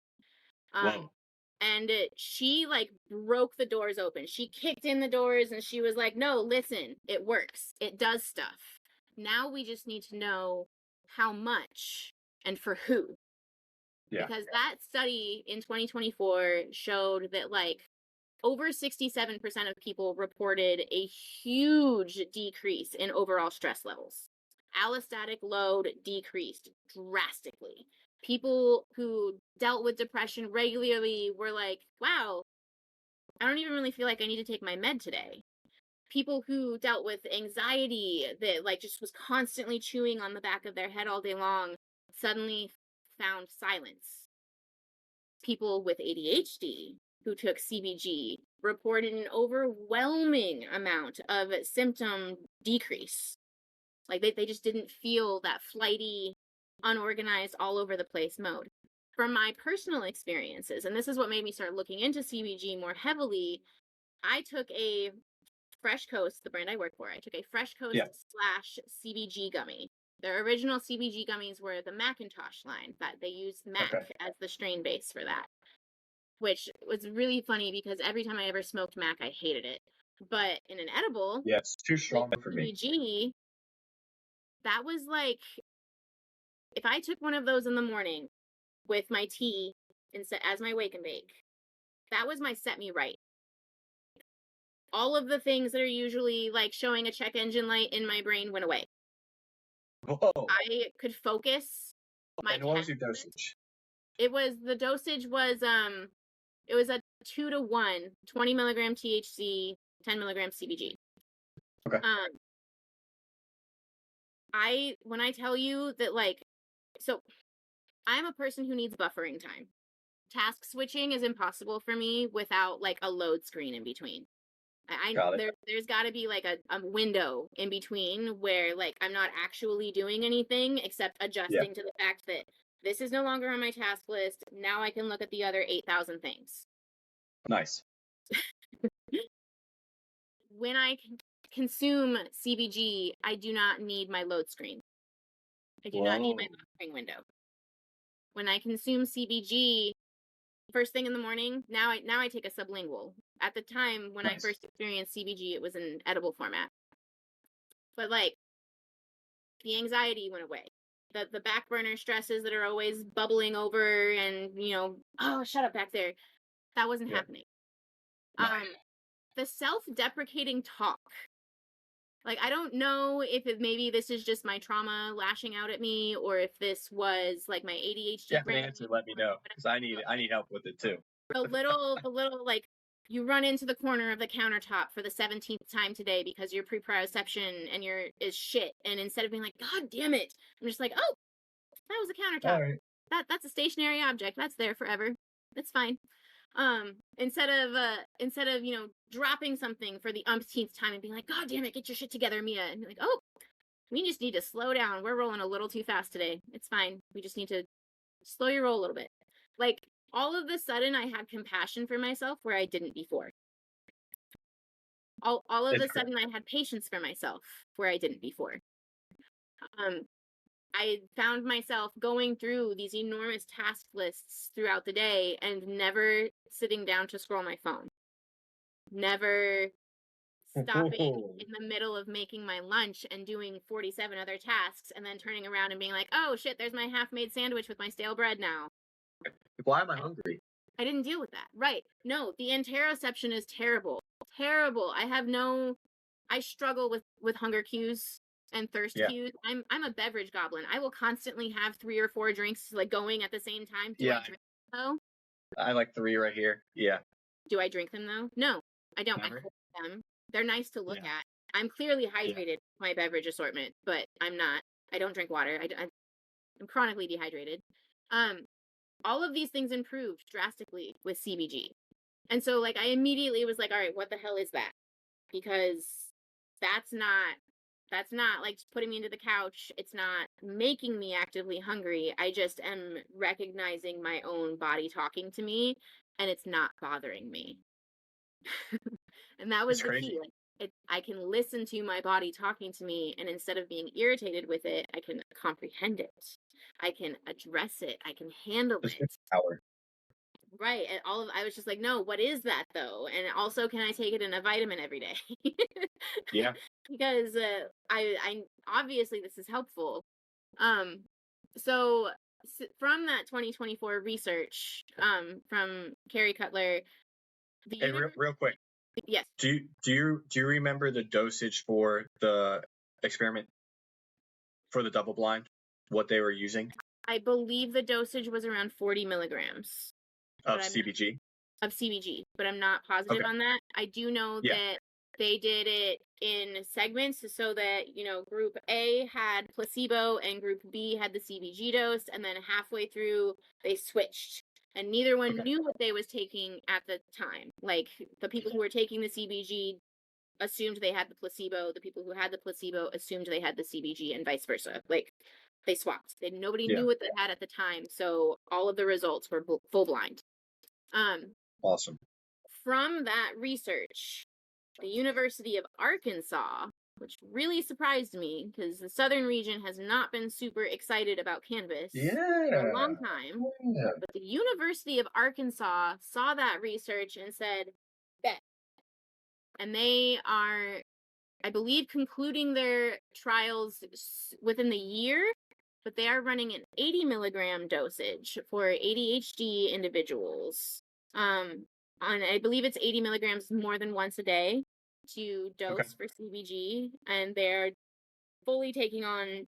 Whoa. And she like broke the doors open. She kicked in the doors and she was like, no, listen, it works. It does stuff. Now we just need to know how much and for who. Yeah. Because that study in 2024 showed that like over 67% of people reported a huge decrease in overall stress levels. Allostatic load decreased drastically. People who dealt with depression regularly were like, wow, I don't even really feel like I need to take my med today. People who dealt with anxiety that like just was constantly chewing on the back of their head all day long suddenly found silence. People with ADHD who took CBG reported an overwhelming amount of symptom decrease. Like they just didn't feel that flighty, unorganized, all over the place mode. From my personal experiences, and this is what made me start looking into CBG more heavily, I took a Fresh Coast, the brand I work for, I took a Fresh Coast / CBG gummy. Their original CBG gummies were the Macintosh line, that they used Mac as the strain base for that, which was really funny because every time I ever smoked Mac, I hated it. But in an edible, it's too strong for me. CBG, that was like, if I took one of those in the morning with my tea as my wake and bake, that was my set me right. All of the things that are usually like showing a check engine light in my brain went away. Whoa. I could focus. And what was your dosage? The dosage was it was a 2-to-1, 20 milligram THC, 10 milligram CBG. Okay. When I tell you that, like, so I'm a person who needs buffering time. Task switching is impossible for me without like a load screen in between. There's got to be like a window in between where like I'm not actually doing anything except adjusting to the fact that this is no longer on my task list. Now I can look at the other 8,000 things. Nice. When I consume CBG, I do not need my load screen. I do not need my buffering window. When I consume CBG, first thing in the morning, now I take a sublingual. At the time when I first experienced CBG, it was in edible format. But like, the anxiety went away. The back burner stresses that are always bubbling over and, you know, oh, shut up back there. That wasn't happening. The self-deprecating talk. Like, I don't know if maybe this is just my trauma lashing out at me, or if this was like my ADHD brain. Answer, let me know, because I need help with it too. The little like, you run into the corner of the countertop for the 17th time today because your proprioception and is shit, and instead of being like, God damn it, I'm just like, oh, that was a countertop. Right. That's a stationary object. That's there forever. That's fine. Instead of, you know, dropping something for the umpteenth time and being like, God damn it, get your shit together, Mia. And be like, oh, we just need to slow down. We're rolling a little too fast today. It's fine. We just need to slow your roll a little bit. Like, all of a sudden I had compassion for myself where I didn't before. All of a sudden I had patience for myself where I didn't before. I found myself going through these enormous task lists throughout the day and never sitting down to scroll my phone. Never stopping in the middle of making my lunch and doing 47 other tasks and then turning around and being like, oh shit, there's my half-made sandwich with my stale bread now. Why am I hungry? I didn't deal with that. Right. No, the interoception is terrible. Terrible. I struggle with hunger cues and thirst cues. I'm a beverage goblin. I will constantly have 3 or 4 drinks like going at the same time. Do I drink them though? I like 3 right here. Yeah. Do I drink them though? No, I don't. Never. I hold them. They're nice to look at. I'm clearly hydrated with my beverage assortment, but I'm not. I don't drink water. I'm chronically dehydrated. All of these things improved drastically with CBG. And so like I immediately was like, all right, what the hell is that? Because that's not That's not like putting me into the couch. It's not making me actively hungry. I just am recognizing my own body talking to me, and it's not bothering me. And that was It's the key. crazy. Like, I can listen to my body talking to me, and instead of being irritated with it, I can comprehend it. I can address it. I can handle It's it. power. Right. And I was just like, no, what is that though? And also, can I take it in a vitamin every day? Yeah. Because I obviously this is helpful. Um, so from that 2024 research, from Carrie Cutler, the Hey, real quick. yes, Do you remember the dosage for the experiment for the double blind? What they were using I believe the dosage was around 40 milligrams, of but I'm not, CBG? of CBG, but I'm not positive Okay. on that. I do know Yeah. that they did it in segments so that, group A had placebo and group B had the CBG dose, and then halfway through they switched. And neither one Okay. knew what they was taking at the time. Like, the people who were taking the CBG assumed they had the placebo. The people who had the placebo assumed they had the CBG, and vice versa. Like, they swapped. Nobody Yeah. knew what they had at the time, so all of the results were full blind. Awesome. From that research, the University of Arkansas, which really surprised me because the southern region has not been super excited about cannabis for a long time. Yeah. But the University of Arkansas saw that research and said, bet. And they are, I believe, concluding their trials within the year, but they are running an 80 milligram dosage for ADHD individuals. And I believe it's 80 milligrams more than once a day to dose for CBG, and they're fully taking on,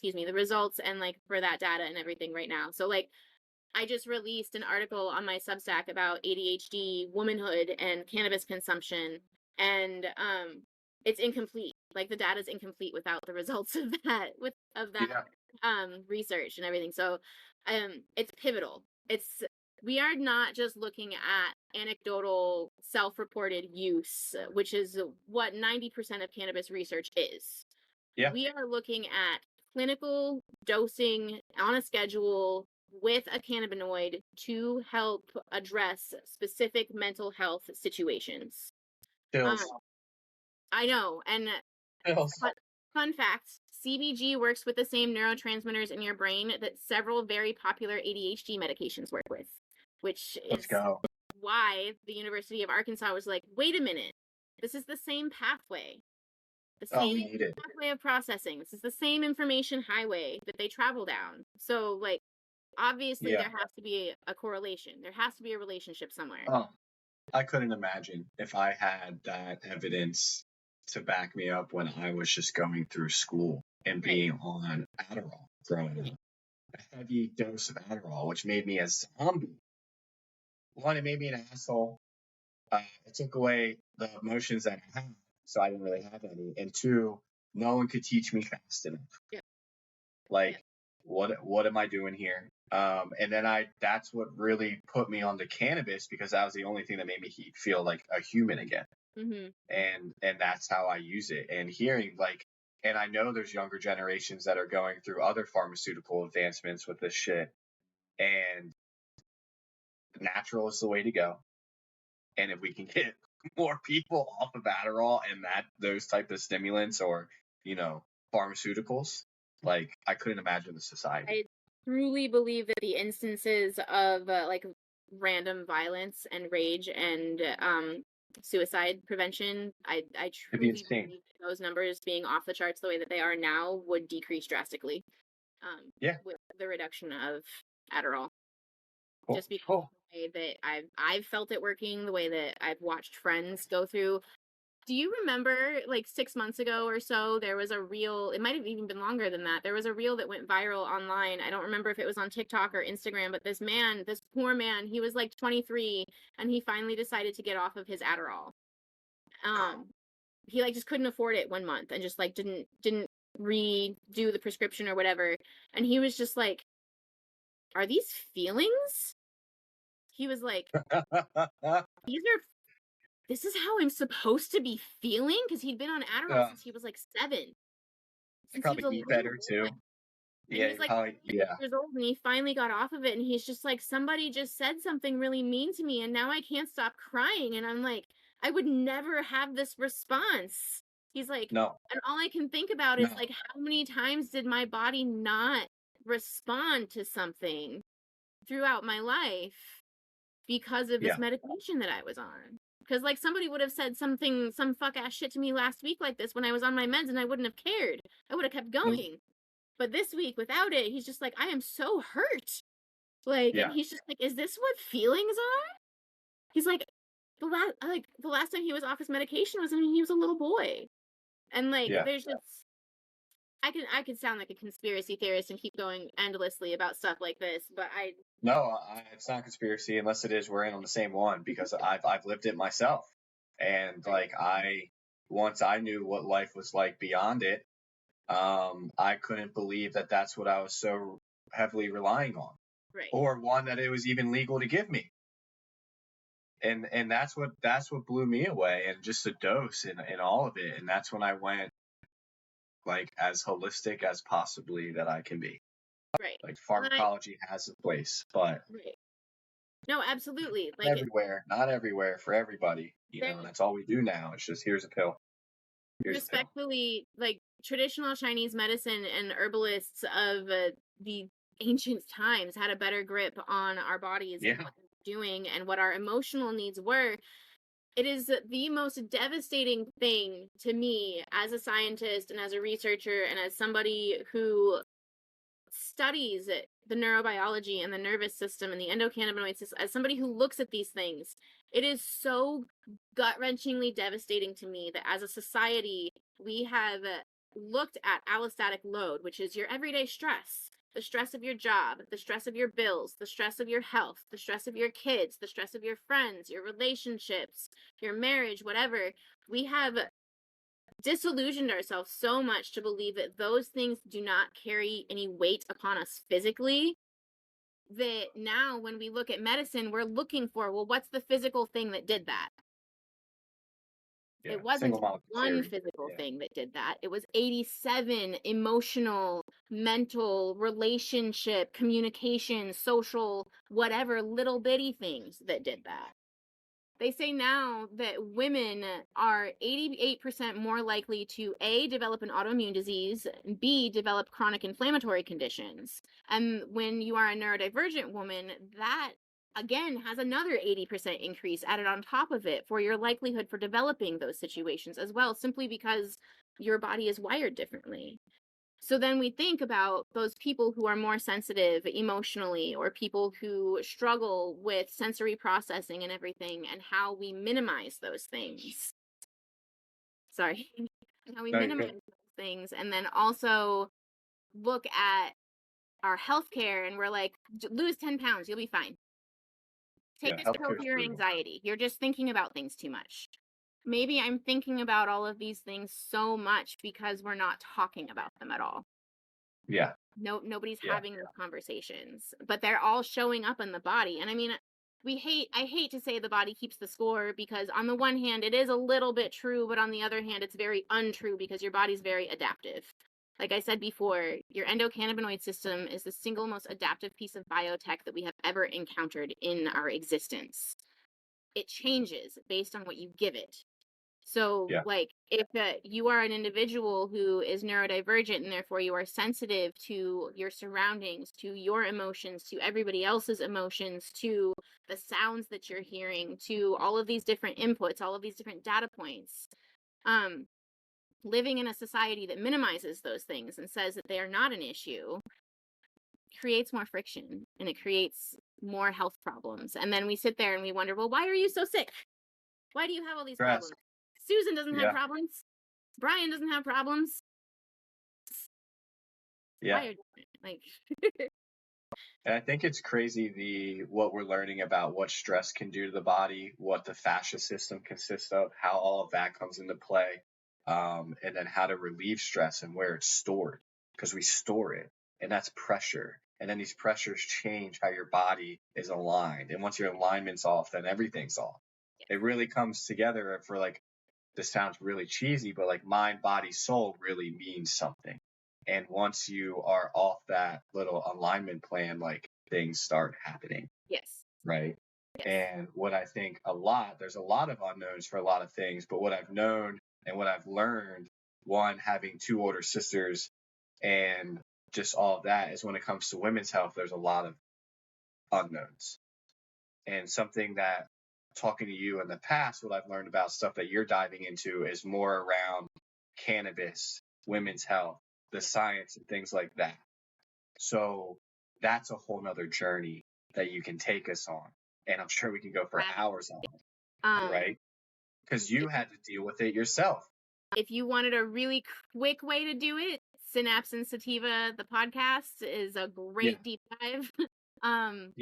the results and like for that data and everything right now. So like, I just released an article on my Substack about ADHD, womanhood, and cannabis consumption, and it's incomplete. Like, the data is incomplete without the results of that research and everything. So it's pivotal. We are not just looking at anecdotal self-reported use, which is what 90% of cannabis research is. Yeah. We are looking at clinical dosing on a schedule with a cannabinoid to help address specific mental health situations. I know. And fun fact, CBG works with the same neurotransmitters in your brain that several very popular ADHD medications work with, which is why the University of Arkansas was like, wait a minute, this is the same pathway. The same pathway of processing. This is the same information highway that they travel down. So, like, obviously there has to be a correlation. There has to be a relationship somewhere. Oh, I couldn't imagine if I had that evidence to back me up when I was just going through school and being on Adderall growing up. A heavy dose of Adderall, which made me a zombie. One, it made me an asshole. It took away the emotions that I had, so I didn't really have any. And two, no one could teach me fast enough. Yeah. Like, what am I doing here? And then that's what really put me onto cannabis, because that was the only thing that made me feel like a human again. Mm-hmm. And that's how I use it. And hearing and I know there's younger generations that are going through other pharmaceutical advancements with this shit, and natural is the way to go. And if we can get more people off of Adderall and those type of stimulants or, pharmaceuticals, like, I couldn't imagine the society. I truly believe that the instances of like random violence and rage and suicide prevention, I truly believe that those numbers being off the charts the way that they are now would decrease drastically. With the reduction of Adderall. Cool. Just because of the way that I've felt it working, the way that I've watched friends go through. Do you remember, like 6 months ago or so, there was a reel, it might have even been longer than that, there was a reel that went viral online. I don't remember if it was on TikTok or Instagram, but this poor man, he was like 23, and he finally decided to get off of his Adderall. He like just couldn't afford it 1 month and just like didn't redo the prescription or whatever. And he was just like, are these feelings? He was like, these are this is how I'm supposed to be feeling? Because he'd been on Adderall since he was like 7. I Since he was probably a eat little better boy. too. And Yeah, he's you like probably, 6 yeah. years old, and he finally got off of it, and he's just like, somebody just said something really mean to me, and now I can't stop crying. And I'm like, I would never have this response. He's like, No, and all I can think about is no, like, how many times did my body not respond to something throughout my life because of this yeah. medication that I was on? Because like somebody would have said something, some fuck ass shit to me last week like this when I was on my meds, and I wouldn't have cared. I would have kept Mm, going. But this week without it, he's just like, I am so hurt. Like, and yeah, he's just like, is this what feelings are? He's like, the last time he was off his medication was when he was a little boy. And like, yeah. there's just, I could sound like a conspiracy theorist and keep going endlessly about stuff like this, but No, it's not conspiracy unless it is. We're in on the same one because I've lived it myself, and right, like once I knew what life was like beyond it, I couldn't believe that that's what I was so heavily relying on, right, or one that it was even legal to give me. And that's what blew me away, and just a dose and all of it, and that's when I went like as holistic as possibly that I can be. right. Like Well, pharmacology has a place, but right. No, absolutely. not Like, everywhere, not everywhere for everybody. there, And that's all we do now. It's just here's a pill, here's a pill. respectfully, like traditional Chinese medicine and herbalists of the ancient times had a better grip on our bodies and Yeah, what they're doing and what our emotional needs were. It is the most devastating thing to me as a scientist and as a researcher and as somebody who studies the neurobiology and the nervous system and the endocannabinoid system, as somebody who looks at these things. It is so gut-wrenchingly devastating to me that as a society we have looked at allostatic load, which is your everyday stress, the stress of your job, the stress of your bills, the stress of your health, the stress of your kids, the stress of your friends, your relationships, your marriage, whatever. We have disillusioned ourselves so much to believe that those things do not carry any weight upon us physically, that now when we look at medicine, we're looking for, well, what's the physical thing that did that? yeah. It wasn't Single molecule one theory. physical Yeah, thing that did that. It was 87 emotional, mental, relationship, communication, social, whatever little bitty things that did that. They say now that women are 88% more likely to A, develop an autoimmune disease, B, develop chronic inflammatory conditions. And when you are a neurodivergent woman, that again has another 80% increase added on top of it for your likelihood for developing those situations as well, simply because your body is wired differently. So then we think about those people who are more sensitive emotionally, or people who struggle with sensory processing and everything, and how we minimize those things. Sorry. How we no, you're minimize good. those things, and then also look at our healthcare and we're like, lose 10 pounds, you'll be fine. Take Yeah, this pill healthcare for is your brutal. anxiety. You're just thinking about things too much. Maybe I'm thinking about all of these things so much because we're not talking about them at all. Yeah, Nobody's yeah, having those conversations, but they're all showing up in the body. And I mean, I hate to say the body keeps the score, because on the one hand it is a little bit true, but on the other hand it's very untrue, because your body's very adaptive. Like I said before, your endocannabinoid system is the single most adaptive piece of biotech that we have ever encountered in our existence. It changes based on what you give it. So, yeah, like, if you are an individual who is neurodivergent and therefore you are sensitive to your surroundings, to your emotions, to everybody else's emotions, to the sounds that you're hearing, to all of these different inputs, all of these different data points, um, living in a society that minimizes those things and says that they are not an issue creates more friction, and it creates more health problems. And then we sit there and we wonder, well, why are you so sick? Why do you have all these stress. problems? Susan doesn't have Yeah, problems. Brian doesn't have problems. yeah. Wired different. Like, And I think it's crazy what we're learning about what stress can do to the body, what the fascia system consists of, how all of that comes into play, and then how to relieve stress and where it's stored, because we store it, and that's pressure. And then these pressures change how your body is aligned. And once your alignment's off, then everything's off. It really comes together for like, this sounds really cheesy, but like mind, body, soul really means something. And once you are off that little alignment plan, like things start happening. Yes. Right. Yes. And what I think there's a lot of unknowns for a lot of things, but what I've known and what I've learned, one, having two older sisters and just all of that, is when it comes to women's health, there's a lot of unknowns. And something that, talking to you in the past, what I've learned about stuff that you're diving into is more around cannabis, women's health, the science, and things like that. So that's a whole nother journey that you can take us on. And I'm sure we can go for hours on it, right? Because you had to deal with it yourself. If you wanted a really quick way to do it, Synapse and Sativa, the podcast, is a great deep dive. Because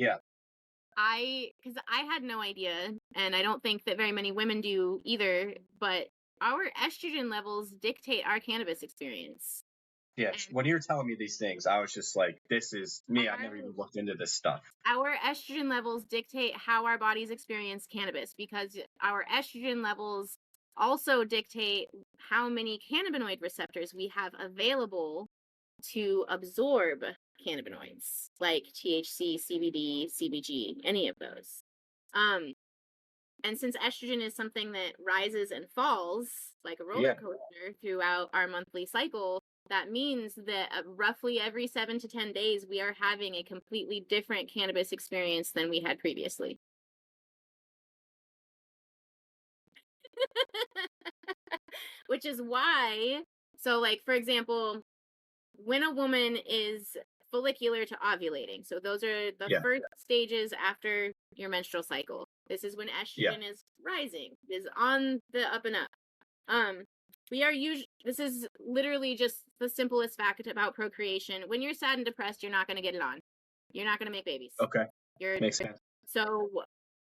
I had no idea, and I don't think that very many women do either, but our estrogen levels dictate our cannabis experience. Yes. When you were telling me these things, I was just like, this is me. I've never even looked into this stuff. Our estrogen levels dictate how our bodies experience cannabis, because our estrogen levels also dictate how many cannabinoid receptors we have available to absorb cannabinoids, like THC, CBD, CBG, any of those. And since estrogen is something that rises and falls like a roller coaster throughout our monthly cycle, that means that roughly every 7 to 10 days, we are having a completely different cannabis experience than we had previously. Which is why, so like, for example, when a woman is follicular to ovulating, so those are the first stages after your menstrual cycle. This is when estrogen is rising, is on the up and up. We are usually, this is literally just the simplest fact about procreation. When you're sad and depressed, you're not going to get it on. You're not going to make babies. Okay. Makes sense. So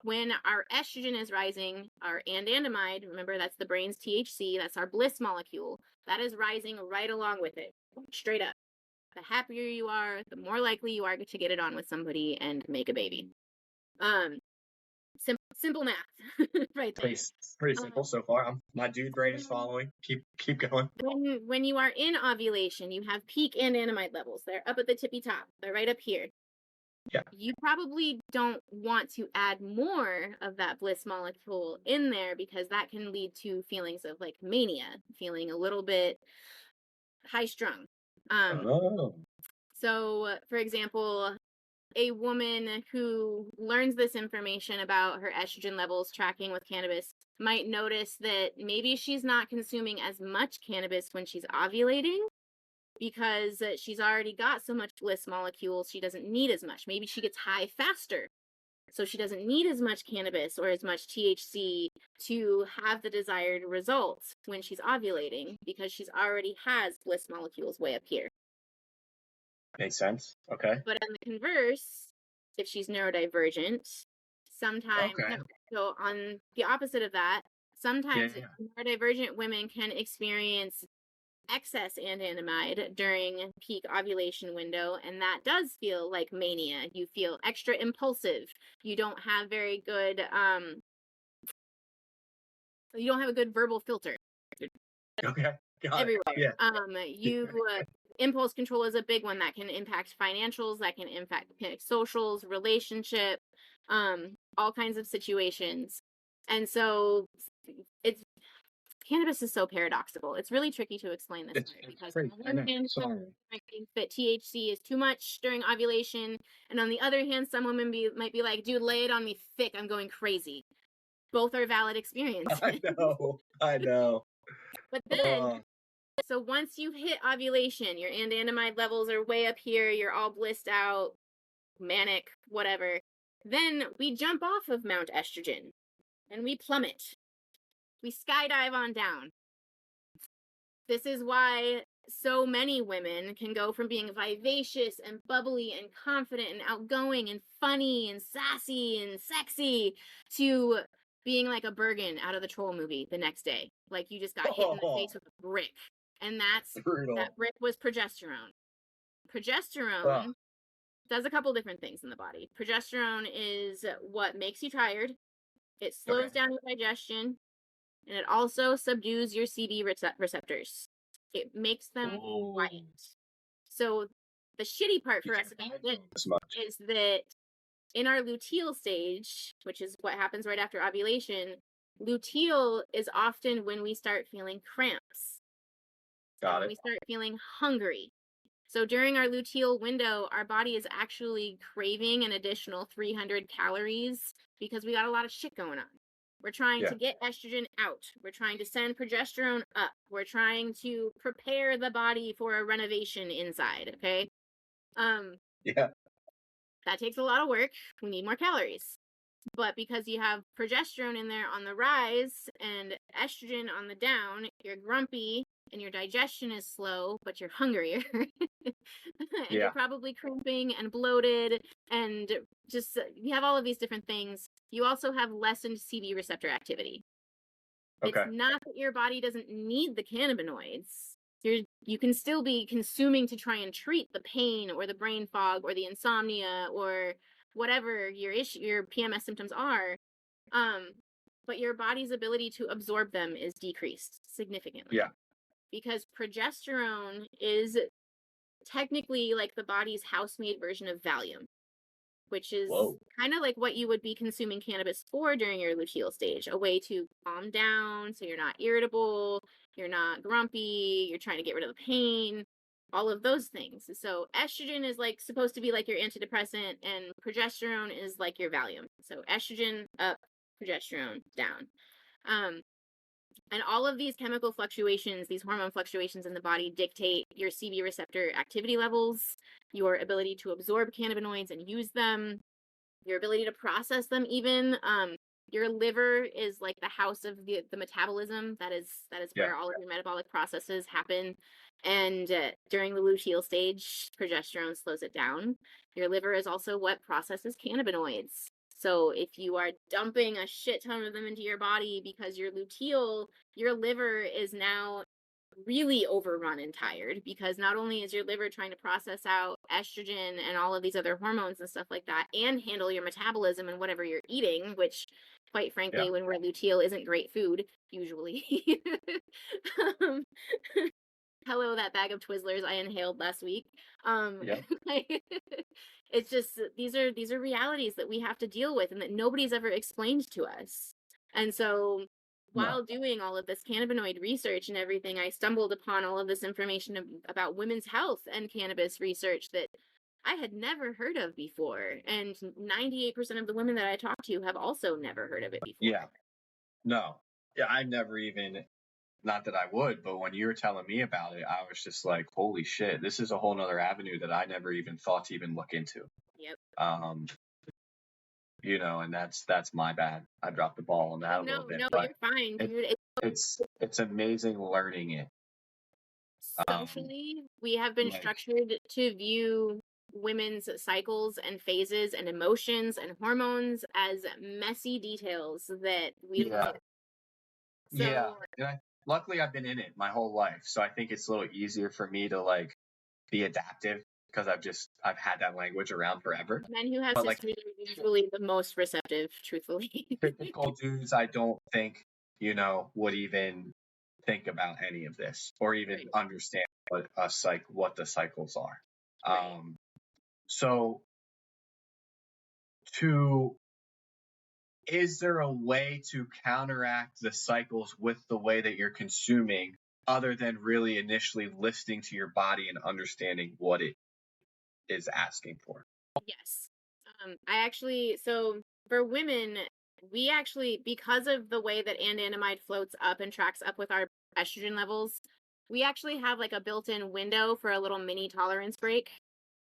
when our estrogen is rising, our anandamide, remember that's the brain's THC, that's our bliss molecule, that is rising right along with it, straight up. The happier you are, the more likely you are to get it on with somebody and make a baby. Simple math, right there. Pretty simple so far. My dude brain is following. Keep going. When you are in ovulation, you have peak anandamide levels. They're up at the tippy top. They're right up here. Yeah. You probably don't want to add more of that bliss molecule in there, because that can lead to feelings of like mania, feeling a little bit high strung. So, for example, a woman who learns this information about her estrogen levels tracking with cannabis might notice that maybe she's not consuming as much cannabis when she's ovulating, because she's already got so much bliss molecules, she doesn't need as much. Maybe she gets high faster, so she doesn't need as much cannabis or as much THC to have the desired results when she's ovulating, because she's already has bliss molecules way up here. Makes sense. Okay. But on the converse, if she's neurodivergent, sometimes, so on the opposite of that, sometimes neurodivergent women can experience excess anandamide during peak ovulation window, and that does feel like mania. You feel extra impulsive. You don't have very good, you don't have a good verbal filter. Okay. Everywhere. Impulse control is a big one that can impact financials, that can impact socials, relationship, all kinds of situations. And so cannabis is so paradoxical. It's really tricky to explain this because on the one hand, some think that THC is too much during ovulation, and on the other hand, some women might be like, dude, lay it on me thick, I'm going crazy. Both are valid experiences. I know. But then, so once you hit ovulation, your anandamide levels are way up here, you're all blissed out, manic, whatever. Then we jump off of Mount Estrogen and we plummet. We skydive on down. This is why so many women can go from being vivacious and bubbly and confident and outgoing and funny and sassy and sexy to being like a Bergen out of the Troll movie the next day. Like you just got hit in the face with a brick. And that brick was progesterone. Progesterone does a couple different things in the body. Progesterone is what makes you tired. It slows down your digestion, and it also subdues your CB receptors. It makes them quiet. So the shitty part for us about it is that in our luteal stage, which is what happens right after ovulation, luteal is often when we start feeling cramps. When we start feeling hungry. So during our luteal window, our body is actually craving an additional 300 calories because we got a lot of shit going on. We're trying to get estrogen out. We're trying to send progesterone up. We're trying to prepare the body for a renovation inside, okay? That takes a lot of work. We need more calories. But because you have progesterone in there on the rise and estrogen on the down, you're grumpy and your digestion is slow, but you're hungrier. And you're probably cramping and bloated and just, you have all of these different things. You also have lessened CB receptor activity. It's not that your body doesn't need the cannabinoids. You can still be consuming to try and treat the pain or the brain fog or the insomnia or whatever your PMS symptoms are. But your body's ability to absorb them is decreased significantly. Because progesterone is technically like the body's house-made version of Valium, which is kind of like what you would be consuming cannabis for during your luteal stage, a way to calm down so you're not irritable, you're not grumpy, you're trying to get rid of the pain, all of those things. So estrogen is like supposed to be like your antidepressant, and progesterone is like your Valium. So estrogen up, progesterone down. And all of these chemical fluctuations, these hormone fluctuations in the body dictate your CB receptor activity levels, your ability to absorb cannabinoids and use them, your ability to process them even. Your liver is like the house of the metabolism. That is where all of your metabolic processes happen. And during the luteal stage, progesterone slows it down. Your liver is also what processes cannabinoids. So if you are dumping a shit ton of them into your body because you're luteal, your liver is now really overrun and tired, because not only is your liver trying to process out estrogen and all of these other hormones and stuff like that and handle your metabolism and whatever you're eating, which quite frankly, when we're luteal, isn't great food usually. Hello, that bag of Twizzlers I inhaled last week. It's just, these are realities that we have to deal with and that nobody's ever explained to us. And so while doing all of this cannabinoid research and everything, I stumbled upon all of this information about women's health and cannabis research that I had never heard of before. And 98% of the women that I talked to have also never heard of it before. I've never even, not that I would, but when you were telling me about it, I was just like, holy shit, this is a whole nother avenue that I never even thought to even look into. And that's my bad. I dropped the ball on that a little bit. No, you're fine, dude. It's amazing learning it. Socially, we have been structured to view women's cycles and phases and emotions and hormones as messy details that we don't. Luckily I've been in it my whole life, so I think it's a little easier for me to like be adaptive because I've had that language around forever. Men who have sisters are usually the most receptive, truthfully. Typical dudes, I don't think would even think about any of this or even understand what the cycles are. So is there a way to counteract the cycles with the way that you're consuming, other than really initially listening to your body and understanding what it is asking for? Yes. So for women, we actually, because of the way that anandamide floats up and tracks up with our estrogen levels, we actually have like a built-in window for a little mini tolerance break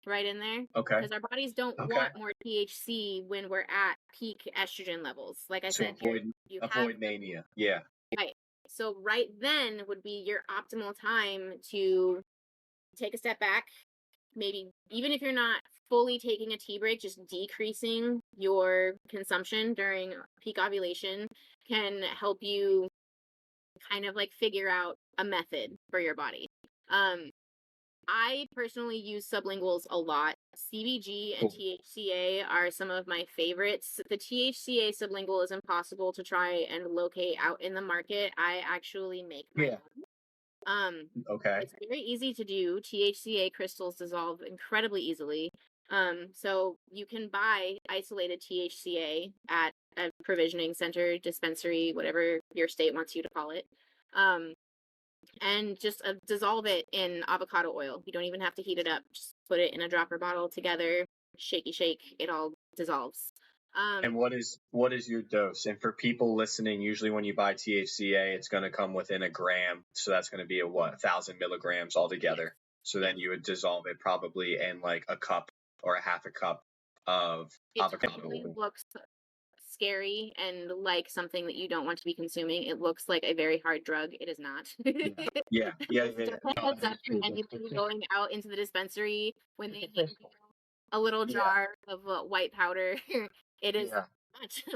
right in there. Because our bodies don't want more THC when we're at peak estrogen levels. Like I said, avoid mania. Yeah. Right. So right then would be your optimal time to take a step back. Maybe even if you're not fully taking a tea break, just decreasing your consumption during peak ovulation can help you kind of like figure out a method for your body. I personally use sublinguals a lot. CBG and THCA are some of my favorites. The THCA sublingual is impossible to try and locate out in the market. I actually make my own. Okay. It's very easy to do. THCA crystals dissolve incredibly easily. So you can buy isolated THCA at a provisioning center, dispensary, whatever your state wants you to call it. And just dissolve it in avocado oil. You don't even have to heat it up. Just put it in a dropper bottle together, shake, it all dissolves. And what is your dose? And for people listening, usually when you buy THCA, it's going to come within a gram. So that's going to be 1,000 milligrams altogether. So then you would dissolve it probably in like a cup or a half a cup of avocado oil. Looks scary and like something that you don't want to be consuming. It looks like a very hard drug. It is not. Yeah. Anything going out into the dispensary when they hand you a little jar of white powder, it is not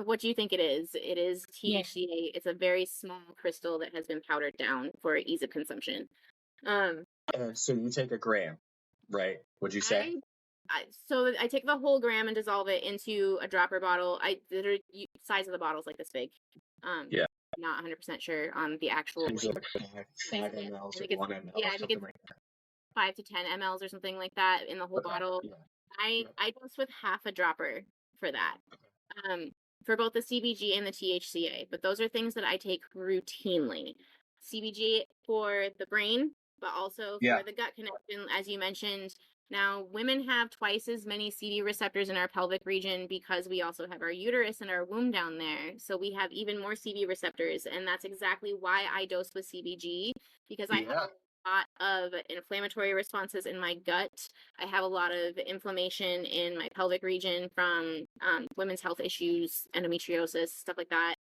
what you think it is. It is THCA. It's a very small crystal that has been powdered down for ease of consumption. So you take a gram, right? Would you say? So I take the whole gram and dissolve it into a dropper bottle. The size of the bottle is like this big. Not 100% sure on the actual. Like 5 mLs or 1 ml. Yeah, I think it's like 5 to 10 mLs or something like that in the whole bottle. I dose with half a dropper for that. For both the CBG and the THCA, but those are things that I take routinely. CBG for the brain, but also for the gut connection, as you mentioned. Now, women have twice as many CB receptors in our pelvic region because we also have our uterus and our womb down there. So we have even more CB receptors, and that's exactly why I dose with CBG, because I have a lot of inflammatory responses in my gut. I have a lot of inflammation in my pelvic region from women's health issues, endometriosis, stuff like that.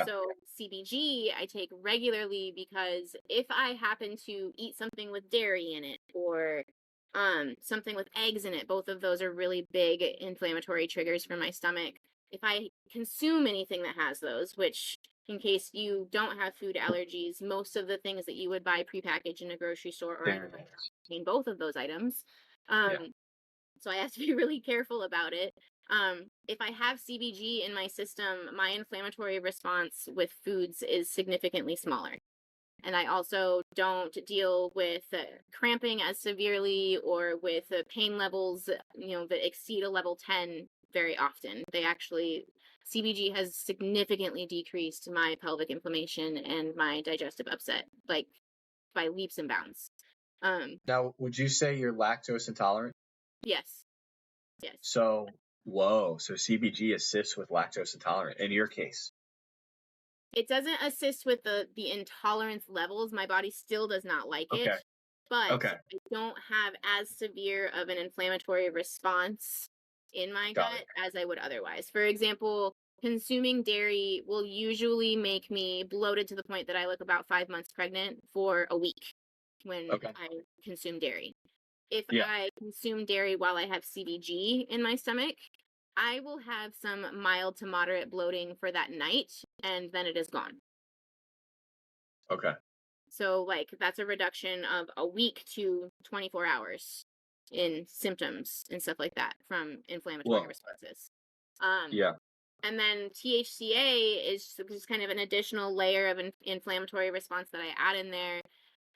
So CBG I take regularly because if I happen to eat something with dairy in it or something with eggs in it, both of those are really big inflammatory triggers for my stomach. If I consume anything that has those, which in case you don't have food allergies, most of the things that you would buy prepackaged in a grocery store or contain both of those items. So I have to be really careful about it. If I have CBG in my system, my inflammatory response with foods is significantly smaller. And I also don't deal with cramping as severely or with pain levels, that exceed a level 10 very often. CBG has significantly decreased my pelvic inflammation and my digestive upset, like by leaps and bounds. Now, would you say you're lactose intolerant? Yes. So CBG assists with lactose intolerant in your case. It doesn't assist with the intolerance levels. My body still does not like it, but I don't have as severe of an inflammatory response in my gut as I would otherwise. For example, consuming dairy will usually make me bloated to the point that I look about 5 months pregnant for a week when I consume dairy. If I consume dairy while I have CBG in my stomach, I will have some mild to moderate bloating for that night, and then it is gone. Okay. So, that's a reduction of a week to 24 hours in symptoms and stuff like that from inflammatory responses. And then THCA is just kind of an additional layer of inflammatory response that I add in there.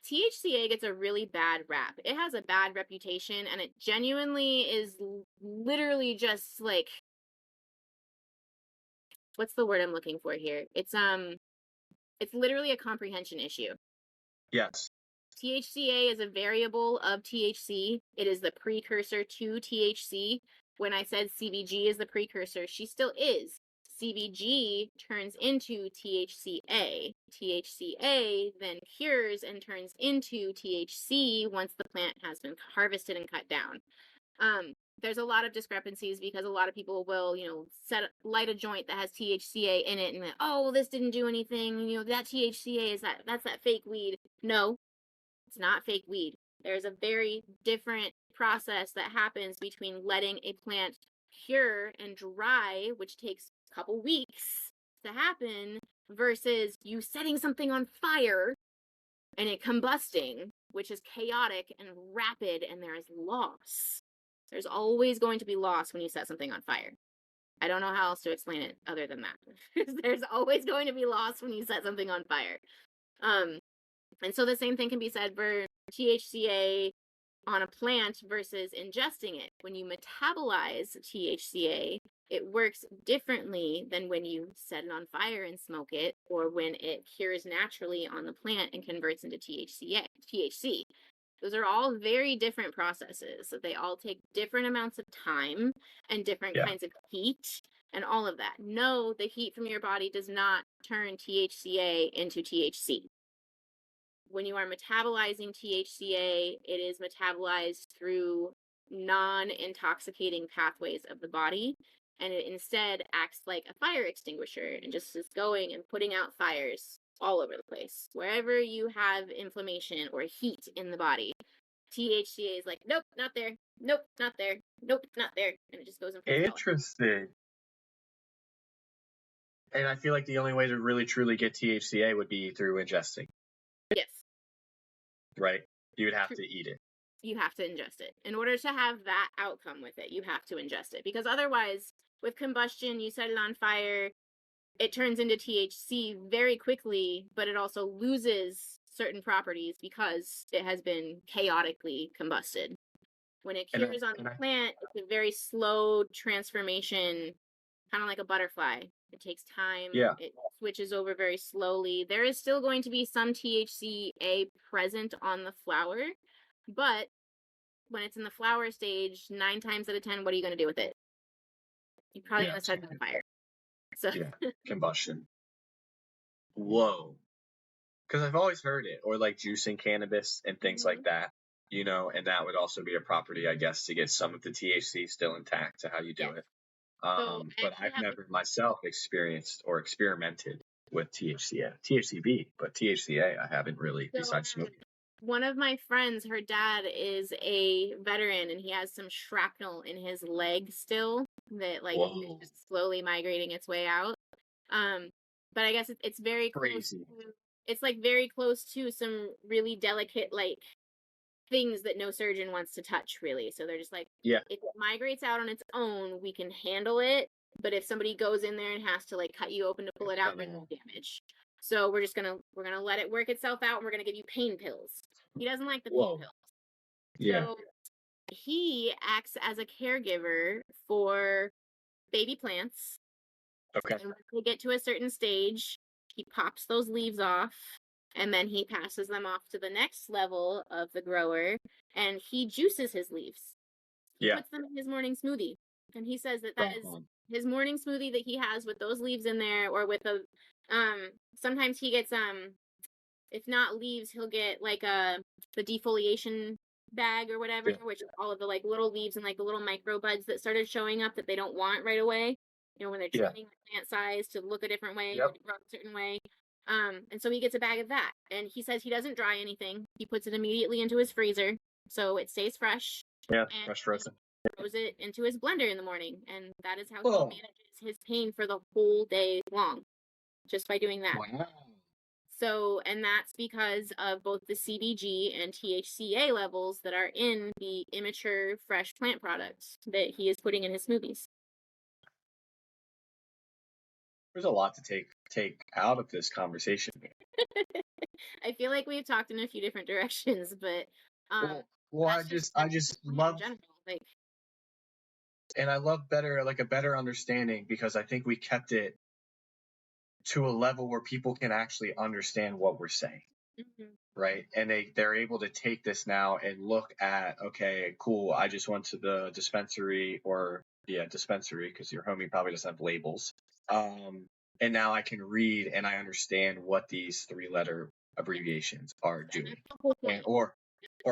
THCA gets a really bad rap. It has a bad reputation, and it genuinely is literally just what's the word I'm looking for here? It's literally a comprehension issue. Yes. THCA is a variable of THC. It is the precursor to THC. When I said CBG is the precursor, she still is. CBG turns into THCA. THCA then cures and turns into THC once the plant has been harvested and cut down. There's a lot of discrepancies because a lot of people will, light a joint that has THCA in it and this didn't do anything. That THCA that's that fake weed. No, it's not fake weed. There's a very different process that happens between letting a plant cure and dry, which takes a couple weeks to happen, versus you setting something on fire and it combusting which is chaotic and rapid, and there is loss. There's always going to be loss when you set something on fire. I don't know how else to explain it other than that. There's always going to be loss when you set something on fire. And so the same thing can be said for THCA on a plant versus ingesting it. When you metabolize THCA, it works differently than when you set it on fire and smoke it, or when it cures naturally on the plant and converts into THC. Those are all very different processes. So they all take different amounts of time and different kinds of heat and all of that. No, the heat from your body does not turn THCA into THC. When you are metabolizing THCA, it is metabolized through non-intoxicating pathways of the body, and it instead acts like a fire extinguisher and just is going and putting out fires all over the place. Wherever you have inflammation or heat in the body, THCA is like, nope, not there, nope, not there, nope, not there, and it just goes and puts it out. Interesting. And I feel like the only way to really truly get THCA would be through ingesting. Yes. Right? You would have to eat it. You have to ingest it. In order to have that outcome with it, you have to ingest it. Because otherwise, with combustion, you set it on fire, it turns into THC very quickly, but it also loses certain properties because it has been chaotically combusted. When it cures on the plant, it's a very slow transformation, kind of like a butterfly. It takes time. Yeah. It switches over very slowly. There is still going to be some THCA present on the flower, but when it's in the flower stage, 9 times out of 10, what are you going to do with it? You're probably going to set it on fire. So Combustion. Whoa. Because I've always heard it, or like juicing cannabis and things like that, you know, and that would also be a property, I guess, to get some of the THC still intact to how you do it. But I've never myself experienced or experimented with THCV, but THCA I haven't really, besides smoking. One of my friends, her dad is a veteran, and he has some shrapnel in his leg still that like is just slowly migrating its way out. But I guess it's very crazy. It's like very close to some really delicate like things that no surgeon wants to touch, really. So they're just like, if it migrates out on its own, we can handle it. But if somebody goes in there and has to like cut you open to pull it out, we're gonna damage. So we're gonna let it work itself out, and we're gonna give you pain pills. He doesn't like the pain pills. Yeah. So he acts as a caregiver for baby plants. Okay. And when they get to a certain stage, he pops those leaves off, and then he passes them off to the next level of the grower, and he juices his leaves. He puts them in his morning smoothie. And he says that is his morning smoothie that he has with those leaves in there, or with a, sometimes he gets, if not leaves, he'll get like the defoliation bag or whatever, which is all of the like little leaves and like the little micro buds that started showing up that they don't want right away. You know, when they're trimming the plant size to look a different way, or to grow a certain way. And so he gets a bag of that, and he says he doesn't dry anything. He puts it immediately into his freezer, so it stays fresh. Yeah, fresh frozen. Throws it into his blender in the morning, and that is how he manages his pain for the whole day long, just by doing that. Wow. So, and that's because of both the CBG and THCA levels that are in the immature fresh plant products that he is putting in his smoothies. There's a lot to take out of this conversation. I feel like we've talked in a few different directions, but I just love general, like, and I love a better understanding, because I think we kept it to a level where people can actually understand what we're saying. Right? And they're able to take this now and look at, okay, cool, I just went to the dispensary, because your homie probably doesn't have labels. And now I can read and I understand what these 3-letter abbreviations are doing, or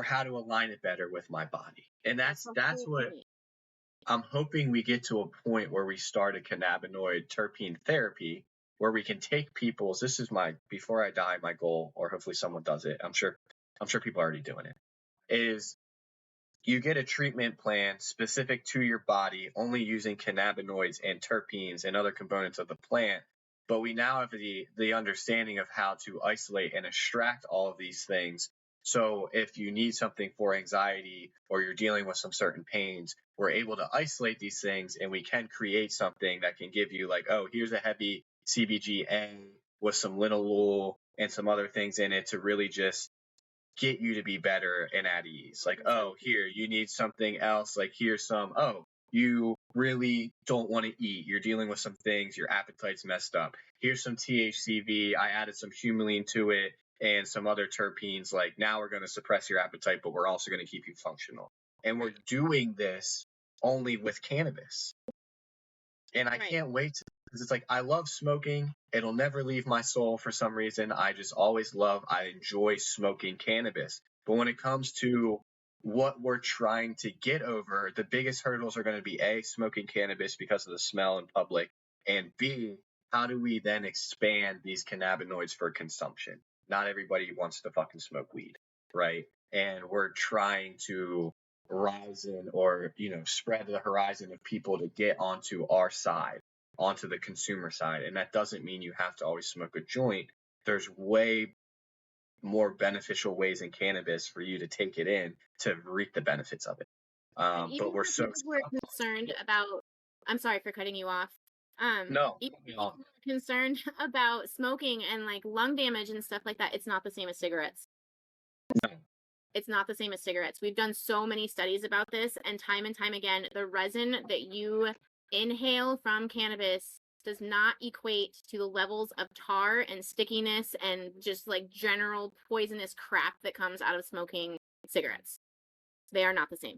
how to align it better with my body. And that's what I'm hoping we get to, a point where we start a cannabinoid terpene therapy, where we can take people's, this is my, before I die, my goal, or hopefully someone does it. I'm sure people are already doing it, is you get a treatment plan specific to your body, only using cannabinoids and terpenes and other components of the plant. But we now have the understanding of how to isolate and extract all of these things So if you need something for anxiety or you're dealing with some certain pains, we're able to isolate these things and we can create something that can give you like, oh, here's a heavy CBGA with some linalool and some other things in it to really just get you to be better and at ease. Like, oh, here, you need something else. Like, here's some, oh, you really don't want to eat. You're dealing with some things. Your appetite's messed up. Here's some THCV. I added some humulene to it and some other terpenes. Like, now we're going to suppress your appetite, but we're also going to keep you functional. And we're doing this only with cannabis. And I can't wait to, because it's like, I love smoking. It'll never leave my soul for some reason. I enjoy smoking cannabis. But when it comes to what we're trying to get over, the biggest hurdles are going to be A, smoking cannabis because of the smell in public, and B, how do we then expand these cannabinoids for consumption? Not everybody wants to fucking smoke weed, right? And we're trying to rise in or, spread the horizon of people to get onto our side, onto the consumer side. And that doesn't mean you have to always smoke a joint. There's way more beneficial ways in cannabis for you to take it in to reap the benefits of it. But we're concerned about, I'm sorry for cutting you off. No, we're concerned about smoking and like lung damage and stuff like that. It's not the same as cigarettes. No. It's not the same as cigarettes. We've done so many studies about this, and time again, the resin that you inhale from cannabis does not equate to the levels of tar and stickiness and just like general poisonous crap that comes out of smoking cigarettes. They are not the same.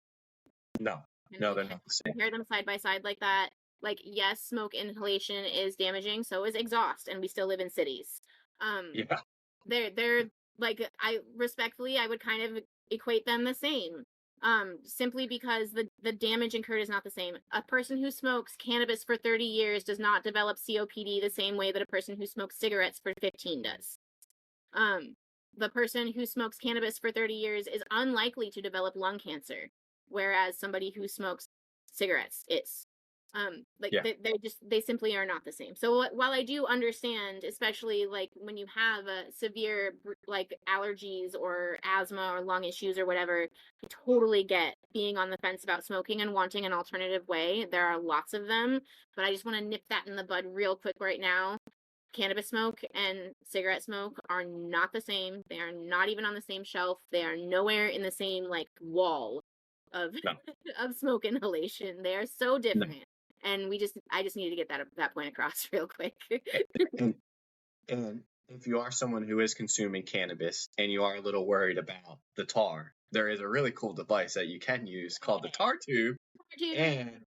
No, they're not the same. Compare them side by side like that. Like, yes, smoke inhalation is damaging, so is exhaust, and we still live in cities. Yeah. They're like, I would kind of equate them the same. Simply because the damage incurred is not the same. A person who smokes cannabis for 30 years does not develop COPD the same way that a person who smokes cigarettes for 15 does. The person who smokes cannabis for 30 years is unlikely to develop lung cancer, whereas somebody who smokes cigarettes is. They simply are not the same. So while I do understand, especially like when you have severe like allergies or asthma or lung issues or whatever, I totally get being on the fence about smoking and wanting an alternative way. There are lots of them, but I just want to nip that in the bud real quick right now. Cannabis smoke and cigarette smoke are not the same. They are not even on the same shelf. They are nowhere in the same like wall of of smoke inhalation. They are so different. No. And I just needed to get that point across real quick. and if you are someone who is consuming cannabis and you are a little worried about the tar, there is a really cool device that you can use called the tar tube. And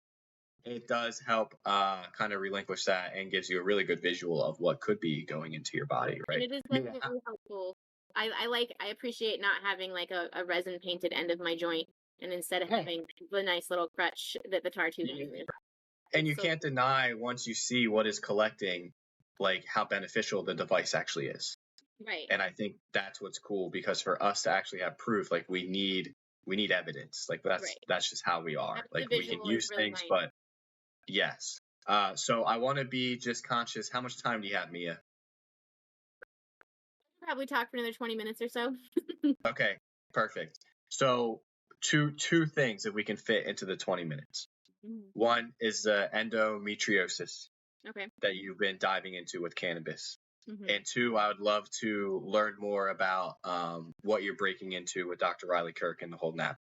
it does help kind of relinquish that and gives you a really good visual of what could be going into your body, right? And it is definitely helpful. I appreciate not having like a resin painted end of my joint, and instead of having the nice little crutch that the tar tube is. And you can't deny once you see what is collecting, like how beneficial the device actually is. Right. And I think that's what's cool, because for us to actually have proof, like we need evidence. Like that's just how we are. Like we can use things, but yes. So I want to be just conscious. How much time do you have, Mia? Probably talk for another 20 minutes or so. Okay, perfect. So two things that we can fit into the 20 minutes. One is the endometriosis that you've been diving into with cannabis. And two, I would love to learn more about what you're breaking into with Dr. Riley Kirk and the whole NAP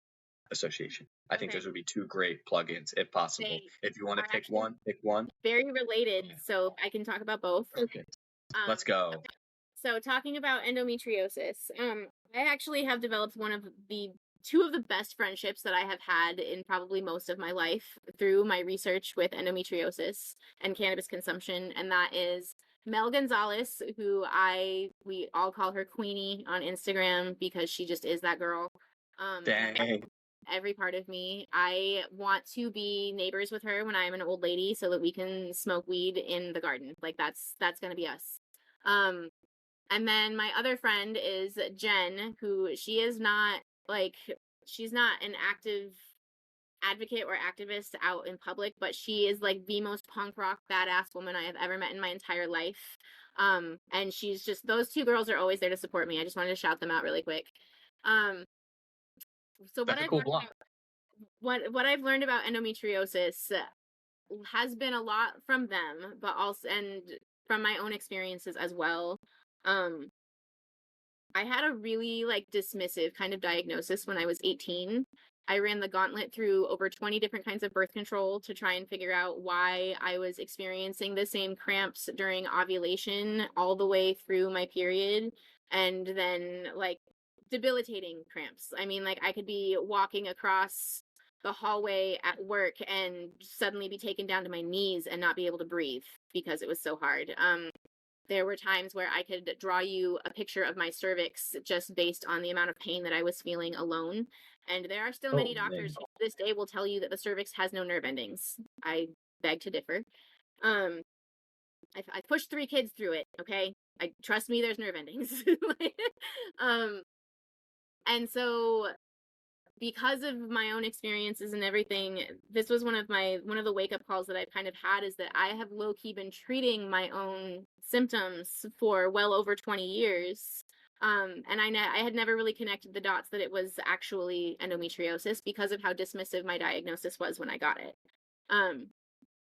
Association. I think those would be two great plugins, if possible. If you want to pick one, pick one. Very related, so I can talk about both. Okay, let's go. Okay. So talking about endometriosis, I actually have developed two of the best friendships that I have had in probably most of my life through my research with endometriosis and cannabis consumption. And that is Mel Gonzalez, who we all call her Queenie on Instagram because she just is that girl. Dang. Every part of me. I want to be neighbors with her when I'm an old lady so that we can smoke weed in the garden. Like that's going to be us. And then my other friend is Jen, who she's not an active advocate or activist out in public, but she is like the most punk rock badass woman I have ever met in my entire life. And she's just, those two girls are always there to support me. I just wanted to shout them out really quick. Um, so That's a cool block. what I've learned about endometriosis has been a lot from them, but also and from my own experiences as well. Um, I had a really like dismissive kind of diagnosis when I was 18. I ran the gauntlet through over 20 different kinds of birth control to try and figure out why I was experiencing the same cramps during ovulation all the way through my period, and then like debilitating cramps. I mean, like I could be walking across the hallway at work and suddenly be taken down to my knees and not be able to breathe because it was so hard. There were times where I could draw you a picture of my cervix just based on the amount of pain that I was feeling alone. And there are still many doctors who to this day will tell you that the cervix has no nerve endings. I beg to differ. Um, I pushed 3 kids through it. Okay, trust me, there's nerve endings. um, and so because of my own experiences and everything, this was one of the wake up calls that I've kind of had, is that I have low key been treating my own symptoms for well over 20 years. And I had never really connected the dots that it was actually endometriosis because of how dismissive my diagnosis was when I got it.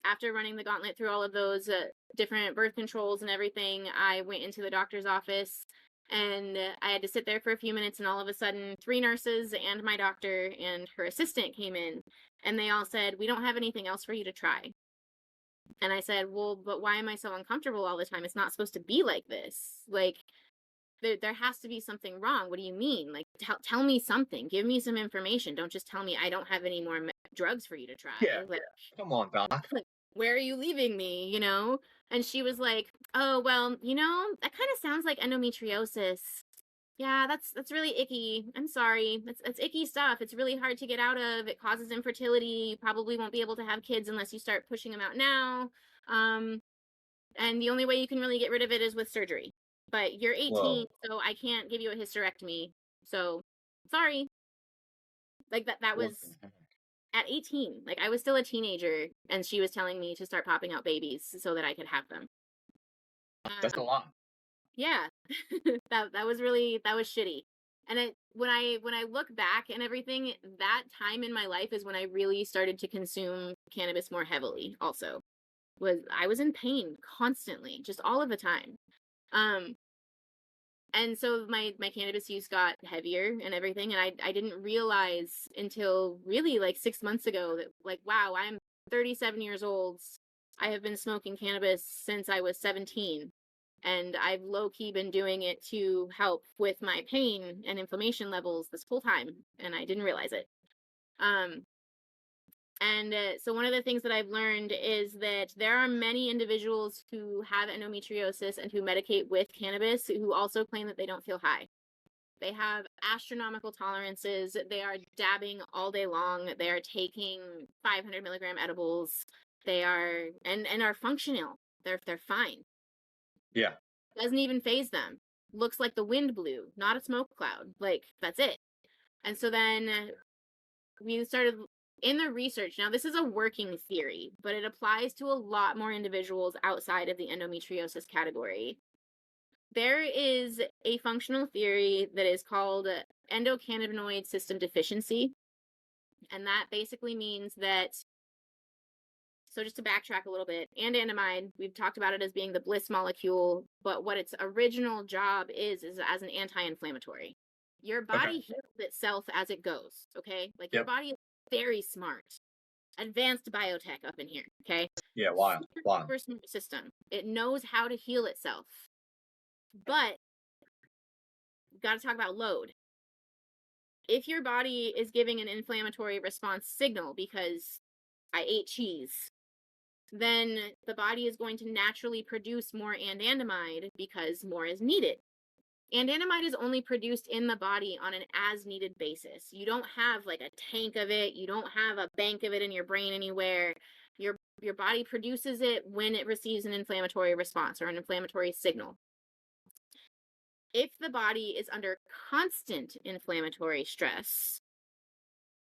After running the gauntlet through all of those different birth controls and everything, I went into the doctor's office and I had to sit there for a few minutes, and all of a sudden 3 nurses and my doctor and her assistant came in, and they all said, "We don't have anything else for you to try." And I said, "Well, but why am I so uncomfortable all the time? It's not supposed to be like this. Like there has to be something wrong. What do you mean? Like tell me something. Give me some information. Don't just tell me I don't have any more drugs for you to try." Yeah, like come on, doc. Where are you leaving me, you know? And she was like, "Oh, well, you know, that kind of sounds like endometriosis. Yeah, that's really icky. I'm sorry. It's icky stuff. It's really hard to get out of. It causes infertility. You probably won't be able to have kids unless you start pushing them out now. Um, and the only way you can really get rid of it is with surgery. But you're 18, so I can't give you a hysterectomy. So, sorry." Like that was at 18. Like I was still a teenager and she was telling me to start popping out babies so that I could have them. That's a lot. Yeah. That was shitty. And when I look back and everything, that time in my life is when I really started to consume cannabis more heavily also. I was in pain constantly, just all of the time. Um and so my cannabis use got heavier and everything, and I didn't realize until really like 6 months ago that, like, wow, I'm 37 years old. I have been smoking cannabis since I was 17, and I've low-key been doing it to help with my pain and inflammation levels this whole time, and I didn't realize it. And so one of the things that I've learned is that there are many individuals who have endometriosis and who medicate with cannabis who also claim that they don't feel high. They have astronomical tolerances. They are dabbing all day long. They are taking 500 milligram edibles. They are and are functional. They're fine. Yeah. Doesn't even phase them. Looks like the wind blew, not a smoke cloud. Like that's it. And so then we started in the research. Now, this is a working theory, but it applies to a lot more individuals outside of the endometriosis category. There is a functional theory that is called endocannabinoid system deficiency. And that basically means that, so just to backtrack a little bit, anandamide, we've talked about it as being the bliss molecule, but what its original job is as an anti-inflammatory. Your body heals itself as it goes, okay? Like your body is very smart. Advanced biotech up in here, okay? Yeah, wild. Super smart system. It knows how to heal itself. But we've got to talk about load. If your body is giving an inflammatory response signal because I ate cheese, then the body is going to naturally produce more anandamide because more is needed. Anandamide is only produced in the body on an as needed basis. You don't have like a tank of it. You don't have a bank of it in your brain anywhere. Your body produces it when it receives an inflammatory response or an inflammatory signal. If the body is under constant inflammatory stress,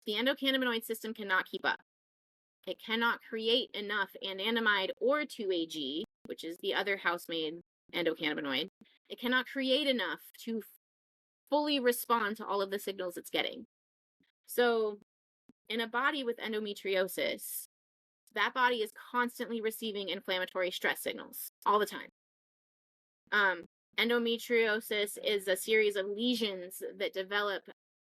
the endocannabinoid system cannot keep up. It cannot create enough anandamide or 2-AG, which is the other house-made endocannabinoid. It cannot create enough to fully respond to all of the signals it's getting. So in a body with endometriosis, that body is constantly receiving inflammatory stress signals all the time. Endometriosis is a series of lesions that develop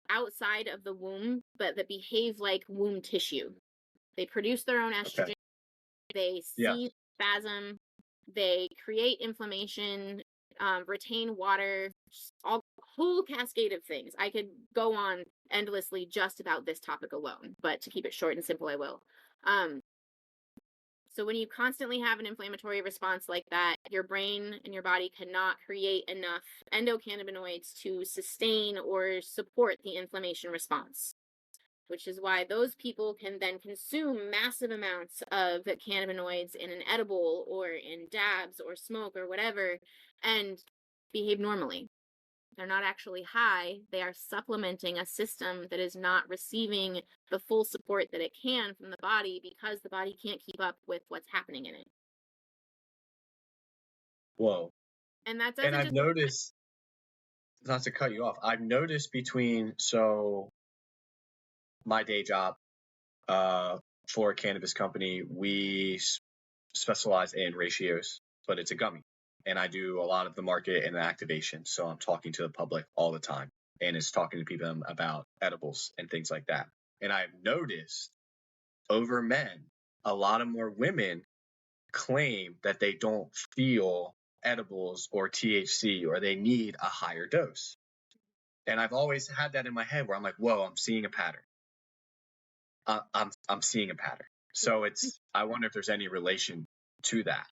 outside of the womb, but that behave like womb tissue. They produce their own estrogen. Okay. They see spasm. They create inflammation, retain water, all whole cascade of things. I could go on endlessly just about this topic alone, but to keep it short and simple, I will. So when you constantly have an inflammatory response like that, your brain and your body cannot create enough endocannabinoids to sustain or support the inflammation response, which is why those people can then consume massive amounts of cannabinoids in an edible or in dabs or smoke or whatever and behave normally. They're not actually high. They are supplementing a system that is not receiving the full support that it can from the body because the body can't keep up with what's happening in it. Whoa. And that doesn't. And I've noticed, not to cut you off, I've noticed my day job for a cannabis company, we specialize in ratios, but it's a gummy. And I do a lot of the market and the activation. So I'm talking to the public all the time and it's talking to people about edibles and things like that. And I've noticed over men, a lot of more women claim that they don't feel edibles or THC or they need a higher dose. And I've always had that in my head where I'm like, whoa, I'm seeing a pattern. I'm seeing a pattern. So I wonder if there's any relation to that.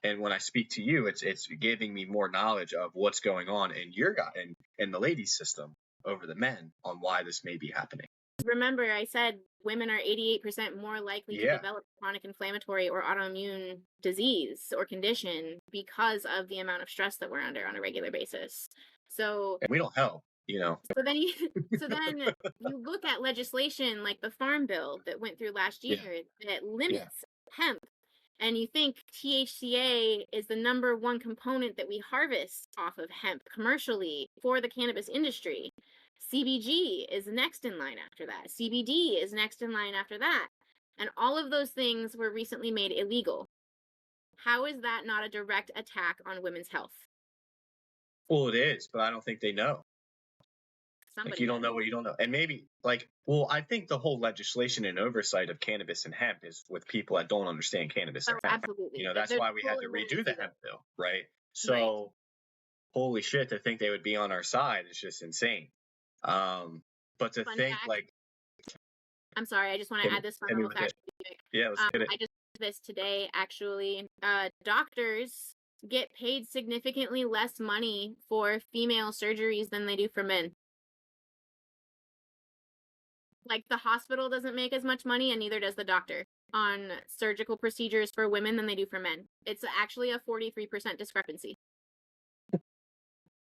And when I speak to you, it's giving me more knowledge of what's going on in your gut and in the ladies' system over the men on why this may be happening. Remember, I said women are 88% more likely to develop chronic inflammatory or autoimmune disease or condition because of the amount of stress that we're under on a regular basis. So, and we don't help, So then you look at legislation like the Farm Bill that went through last year that limits hemp. And you think THCA is the number one component that we harvest off of hemp commercially for the cannabis industry. CBG is next in line after that. CBD is next in line after that. And all of those things were recently made illegal. How is that not a direct attack on women's health? Well, it is, but I don't think they know. You don't know what you don't know. And maybe I think the whole legislation and oversight of cannabis and hemp is with people that don't understand cannabis and hemp. Absolutely. That's why we had to redo the hemp bill, right? So, holy shit, to think they would be on our side is just insane. But to think fact, I'm sorry, I just want to add this fun little fact. Yeah, let's get it. I just did this today, actually. Doctors get paid significantly less money for female surgeries than they do for men. Like the hospital doesn't make as much money and neither does the doctor on surgical procedures for women than they do for men. It's actually a 43% discrepancy.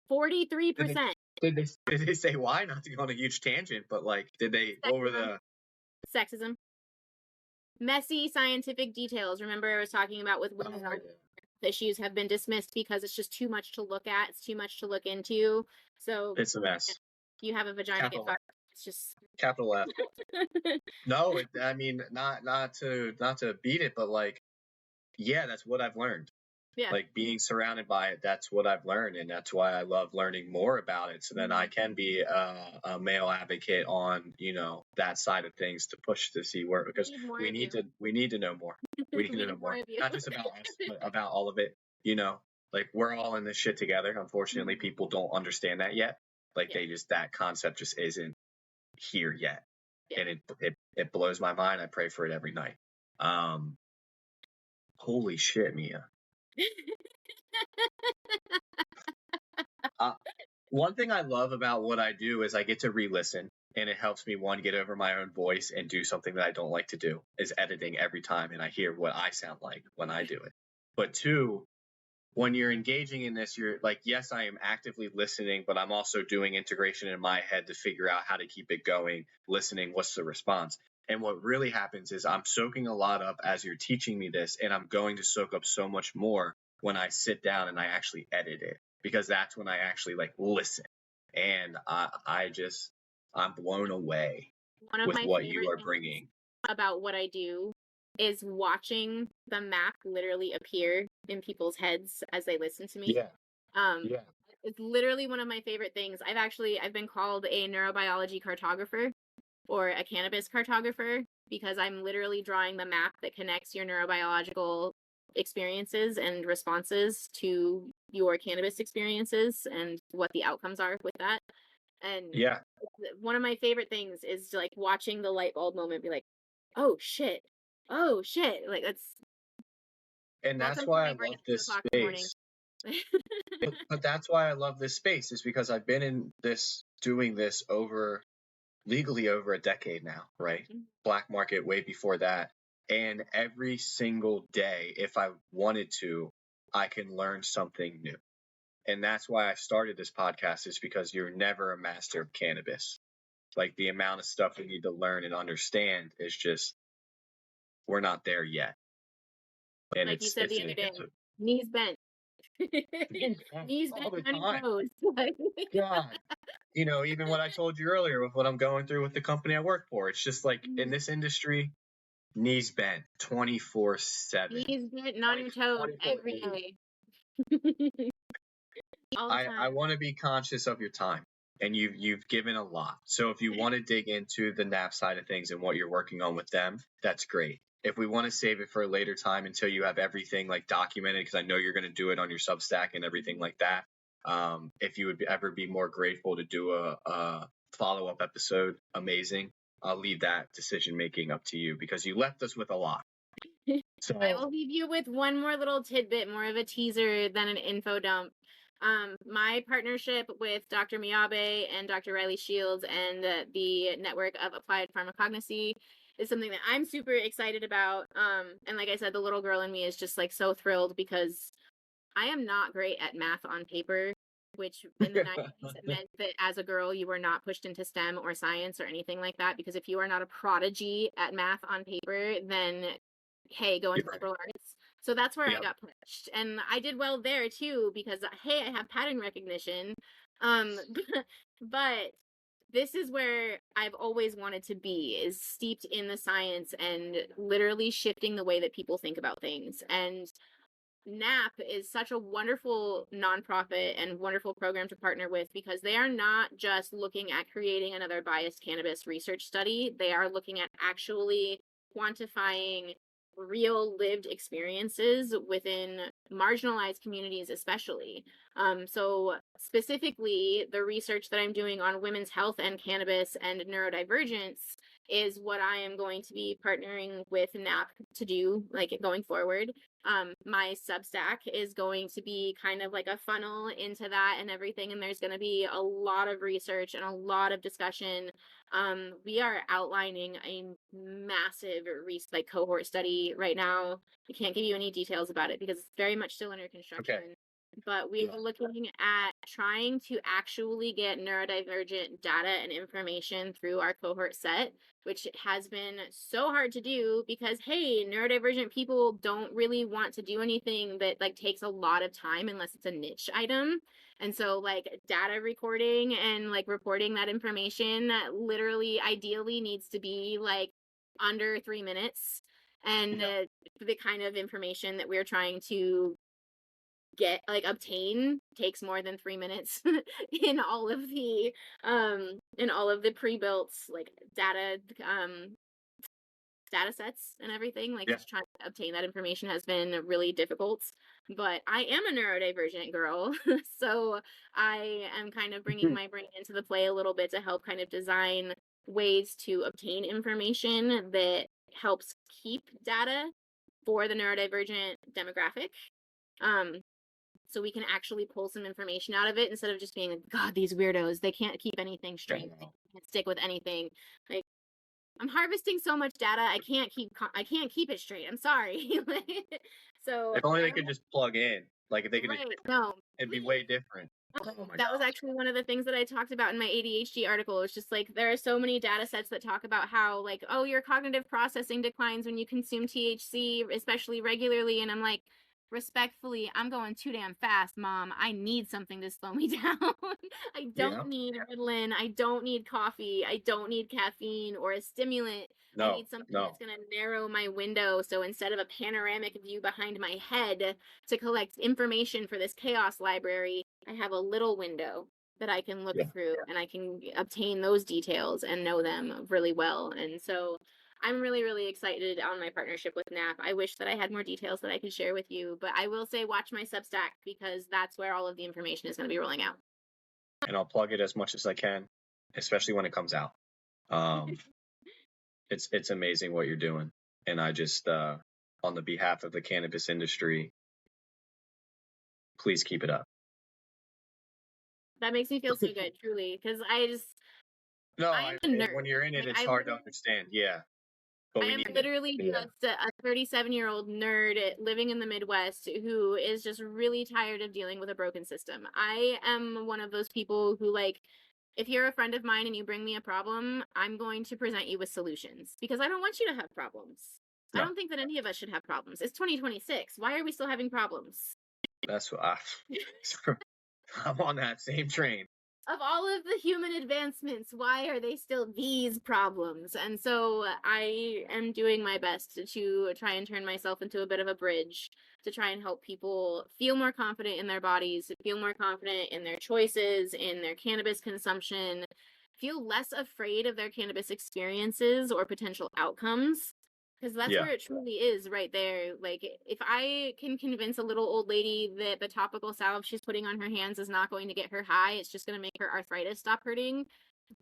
43%. Did they say why? Not to go on a huge tangent, but did they over the sexism? Messy scientific details. Remember I was talking about with women's issues have been dismissed because it's just too much to look at. It's too much to look into. So it's a mess. You have a vagina, get fucked. It's just capital F. No, I mean not to beat it, but that's what I've learned. Yeah. Being surrounded by it, that's what I've learned, and that's why I love learning more about it. So then I can be a male advocate on that side of things to push to see where, because we need to know more. We need to know more, not just about us, but about all of it. We're all in this shit together. Unfortunately, people don't understand that yet. That concept just isn't here yet, and it blows my mind. I pray for it every night. Holy shit, Mia. One thing I love about what I do is I get to re-listen, and it helps me, one, get over my own voice and do something that I don't like to do, is editing every time, and I hear what I sound like when I do it. But two, when you're engaging in this, you're yes, I am actively listening, but I'm also doing integration in my head to figure out how to keep it going, listening, what's the response. And what really happens is I'm soaking a lot up as you're teaching me this, and I'm going to soak up so much more when I sit down and I actually edit it, because that's when I actually listen and I'm blown away One of with my what you favorite are things bringing. about what I do is watching the map literally appear in people's heads as they listen to me. Yeah. Um, Yeah. it's literally one of my favorite things. I've been called a neurobiology cartographer or a cannabis cartographer because I'm literally drawing the map that connects your neurobiological experiences and responses to your cannabis experiences and what the outcomes are with that. And Yeah. one of my favorite things is like watching the light bulb moment be like, oh shit, oh shit. Like And that's that's something why I I bring love at this 2 o'clock in the morning. space. But that's why I love this space, is because I've been doing this legally over a decade now, right? Black market way before that. And every single day, if I wanted to, I can learn something new. And that's why I started this podcast, is because you're never a master of cannabis. Like, the amount of stuff we need to learn and understand is just, we're not there yet. And Like you said the other day, knees bent. Knees all the bent on your time. toes. God. Even what I told you earlier with what I'm going through with the company I work for, it's just like in this industry, knees bent 24/7. Knees bent on your toes every day. All the time. I want to be conscious of your time, and you've given a lot. So if you want to dig into the NAP side of things and what you're working on with them, that's great. If we want to save it for a later time until you have everything like documented, because I know you're going to do it on your Substack and everything like that. If you would ever be more grateful to do a follow-up episode, amazing. I'll leave that decision making up to you, because you left us with a lot. So I will leave you with one more little tidbit, more of a teaser than an info dump. My partnership with Dr. Miyabe and Dr. Riley Shields and the network of applied pharmacognosy is something that I'm super excited about. And like I said, the little girl in me is just like so thrilled because I am not great at math on paper, which in the 90s meant that as a girl you were not pushed into STEM or science or anything like that, because if you are not a prodigy at math on paper, then hey, go into liberal arts. So that's where I got pushed. And I did well there too, because hey, I have pattern recognition. But this is where I've always wanted to be, is steeped in the science and literally shifting the way that people think about things. And NAP is such a wonderful nonprofit and wonderful program to partner with, because they are not just looking at creating another biased cannabis research study. They are looking at actually quantifying real lived experiences within marginalized communities, especially. So specifically, the research that I'm doing on women's health and cannabis and neurodivergence is what I am going to be partnering with NAP to do, like going forward. My Substack is going to be kind of like a funnel into that and everything, and there's going to be a lot of research and a lot of discussion. We are outlining a massive cohort study right now. I can't give you any details about it because it's very much still under construction. Okay. But we are looking at trying to actually get neurodivergent data and information through our cohort set, which has been so hard to do because, hey, neurodivergent people don't really want to do anything that like takes a lot of time unless it's a niche item. And so like data recording and like reporting that information literally ideally needs to be like under 3 minutes. And the kind of information that we're trying to obtain takes more than 3 minutes in all of the pre-built like data sets and everything. Like just trying to obtain that information has been really difficult, but I am a neurodivergent girl. So I am kind of bringing my brain into the play a little bit to help kind of design ways to obtain information that helps keep data for the neurodivergent demographic. So we can actually pull some information out of it instead of just being like, God, these weirdos, they can't keep anything straight. They can't stick with anything. Like, I'm harvesting so much data, I can't keep it straight. I'm sorry. So if only they could just plug in. Like if they could it'd be way different. That was actually one of the things that I talked about in my ADHD article. It's just like there are so many data sets that talk about how like, oh, your cognitive processing declines when you consume THC, especially regularly. And I'm like, respectfully, I'm going too damn fast, Mom. I need something to slow me down. I don't need Ritalin. I don't need coffee. I don't need caffeine or a stimulant. I need something that's going to narrow my window. So instead of a panoramic view behind my head to collect information for this chaos library, I have a little window that I can look through, and I can obtain those details and know them really well. And so I'm really, really excited on my partnership with NAP. I wish that I had more details that I could share with you, but I will say watch my Substack, because that's where all of the information is going to be rolling out. And I'll plug it as much as I can, especially when it comes out. It's amazing what you're doing. And I just, on the behalf of the cannabis industry, please keep it up. That makes me feel so good, truly, because I'm a nerd. When you're in it, it's hard to understand. Yeah. I am literally just a 37-year-old nerd living in the Midwest who is just really tired of dealing with a broken system. I am one of those people who, like, if you're a friend of mine and you bring me a problem, I'm going to present you with solutions, because I don't want you to have problems. No. I don't think that any of us should have problems. It's 2026. Why are we still having problems? That's what I'm on that same train. Of all of the human advancements, why are they still these problems? And so I am doing my best to try and turn myself into a bit of a bridge to try and help people feel more confident in their bodies, feel more confident in their choices, in their cannabis consumption, feel less afraid of their cannabis experiences or potential outcomes. Because that's where it truly is right there. Like, if I can convince a little old lady that the topical salve she's putting on her hands is not going to get her high, it's just going to make her arthritis stop hurting,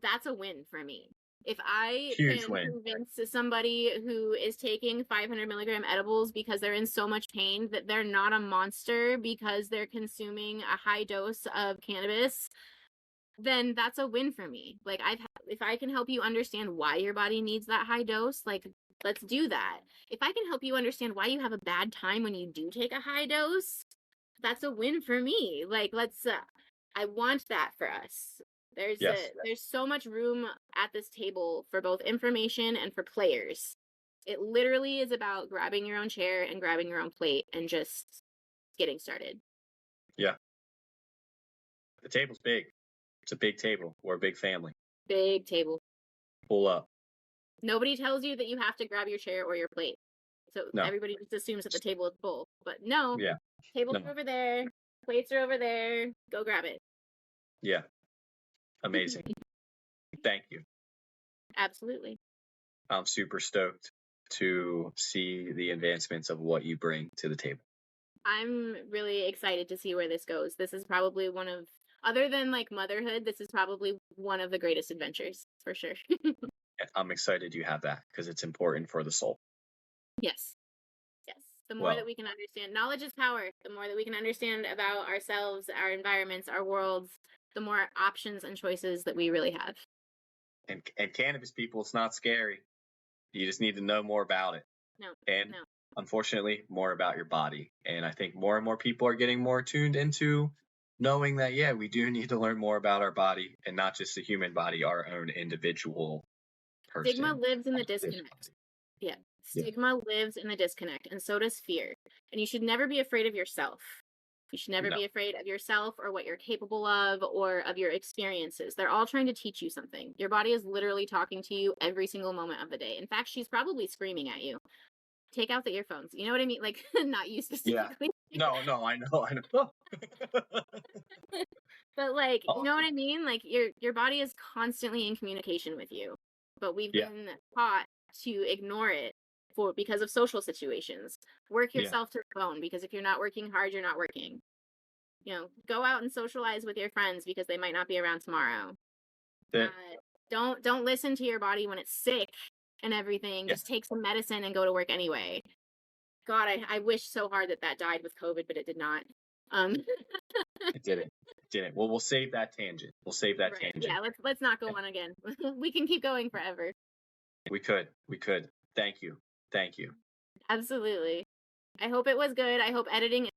that's a win for me. If I can convince somebody who is taking 500 milligram edibles because they're in so much pain that they're not a monster because they're consuming a high dose of cannabis, then that's a win for me. Like, if I can help you understand why your body needs that high dose, like, let's do that. If I can help you understand why you have a bad time when you do take a high dose, that's a win for me. Like, I want that for us. There's so much room at this table for both information and for players. It literally is about grabbing your own chair and grabbing your own plate and just getting started. Yeah. The table's big. It's a big table. We're a big family. Big table. Pull up. Nobody tells you that you have to grab your chair or your plate. So everybody just assumes that the table is full. But no. Yeah. Tables are over there. Plates are over there. Go grab it. Yeah. Amazing. Thank you. Absolutely. I'm super stoked to see the advancements of what you bring to the table. I'm really excited to see where this goes. This is probably other than like motherhood, this is probably one of the greatest adventures, for sure. I'm excited you have that, because it's important for the soul. Yes. The more that we can understand, knowledge is power. The more that we can understand about ourselves, our environments, our worlds, the more options and choices that we really have. And cannabis, people, it's not scary. You just need to know more about it. Unfortunately, more about your body. And I think more and more people are getting more tuned into knowing that, we do need to learn more about our body, and not just the human body, our own individual person. Stigma lives in the disconnect. Stigma lives in the disconnect, and so does fear. And you should never be afraid of yourself. You should never be afraid of yourself or what you're capable of or of your experiences. They're all trying to teach you something. Your body is literally talking to you every single moment of the day. In fact, she's probably screaming at you. Take out the earphones. You know what I mean? Like, not you specifically. Yeah. No, I know. But like, you know what I mean? Like, your body is constantly in communication with you. But we've been taught to ignore it because of social situations. Work yourself to the bone, because if you're not working hard, you're not working. Go out and socialize with your friends, because they might not be around tomorrow. Don't listen to your body when it's sick and everything. Just take some medicine and go to work anyway. God, I wish so hard that died with COVID, but it did not. It didn't. Well, we'll save that tangent. Tangent. Yeah, let's not go on again. We can keep going forever. We could. Thank you. Absolutely. I hope it was good. I hope editing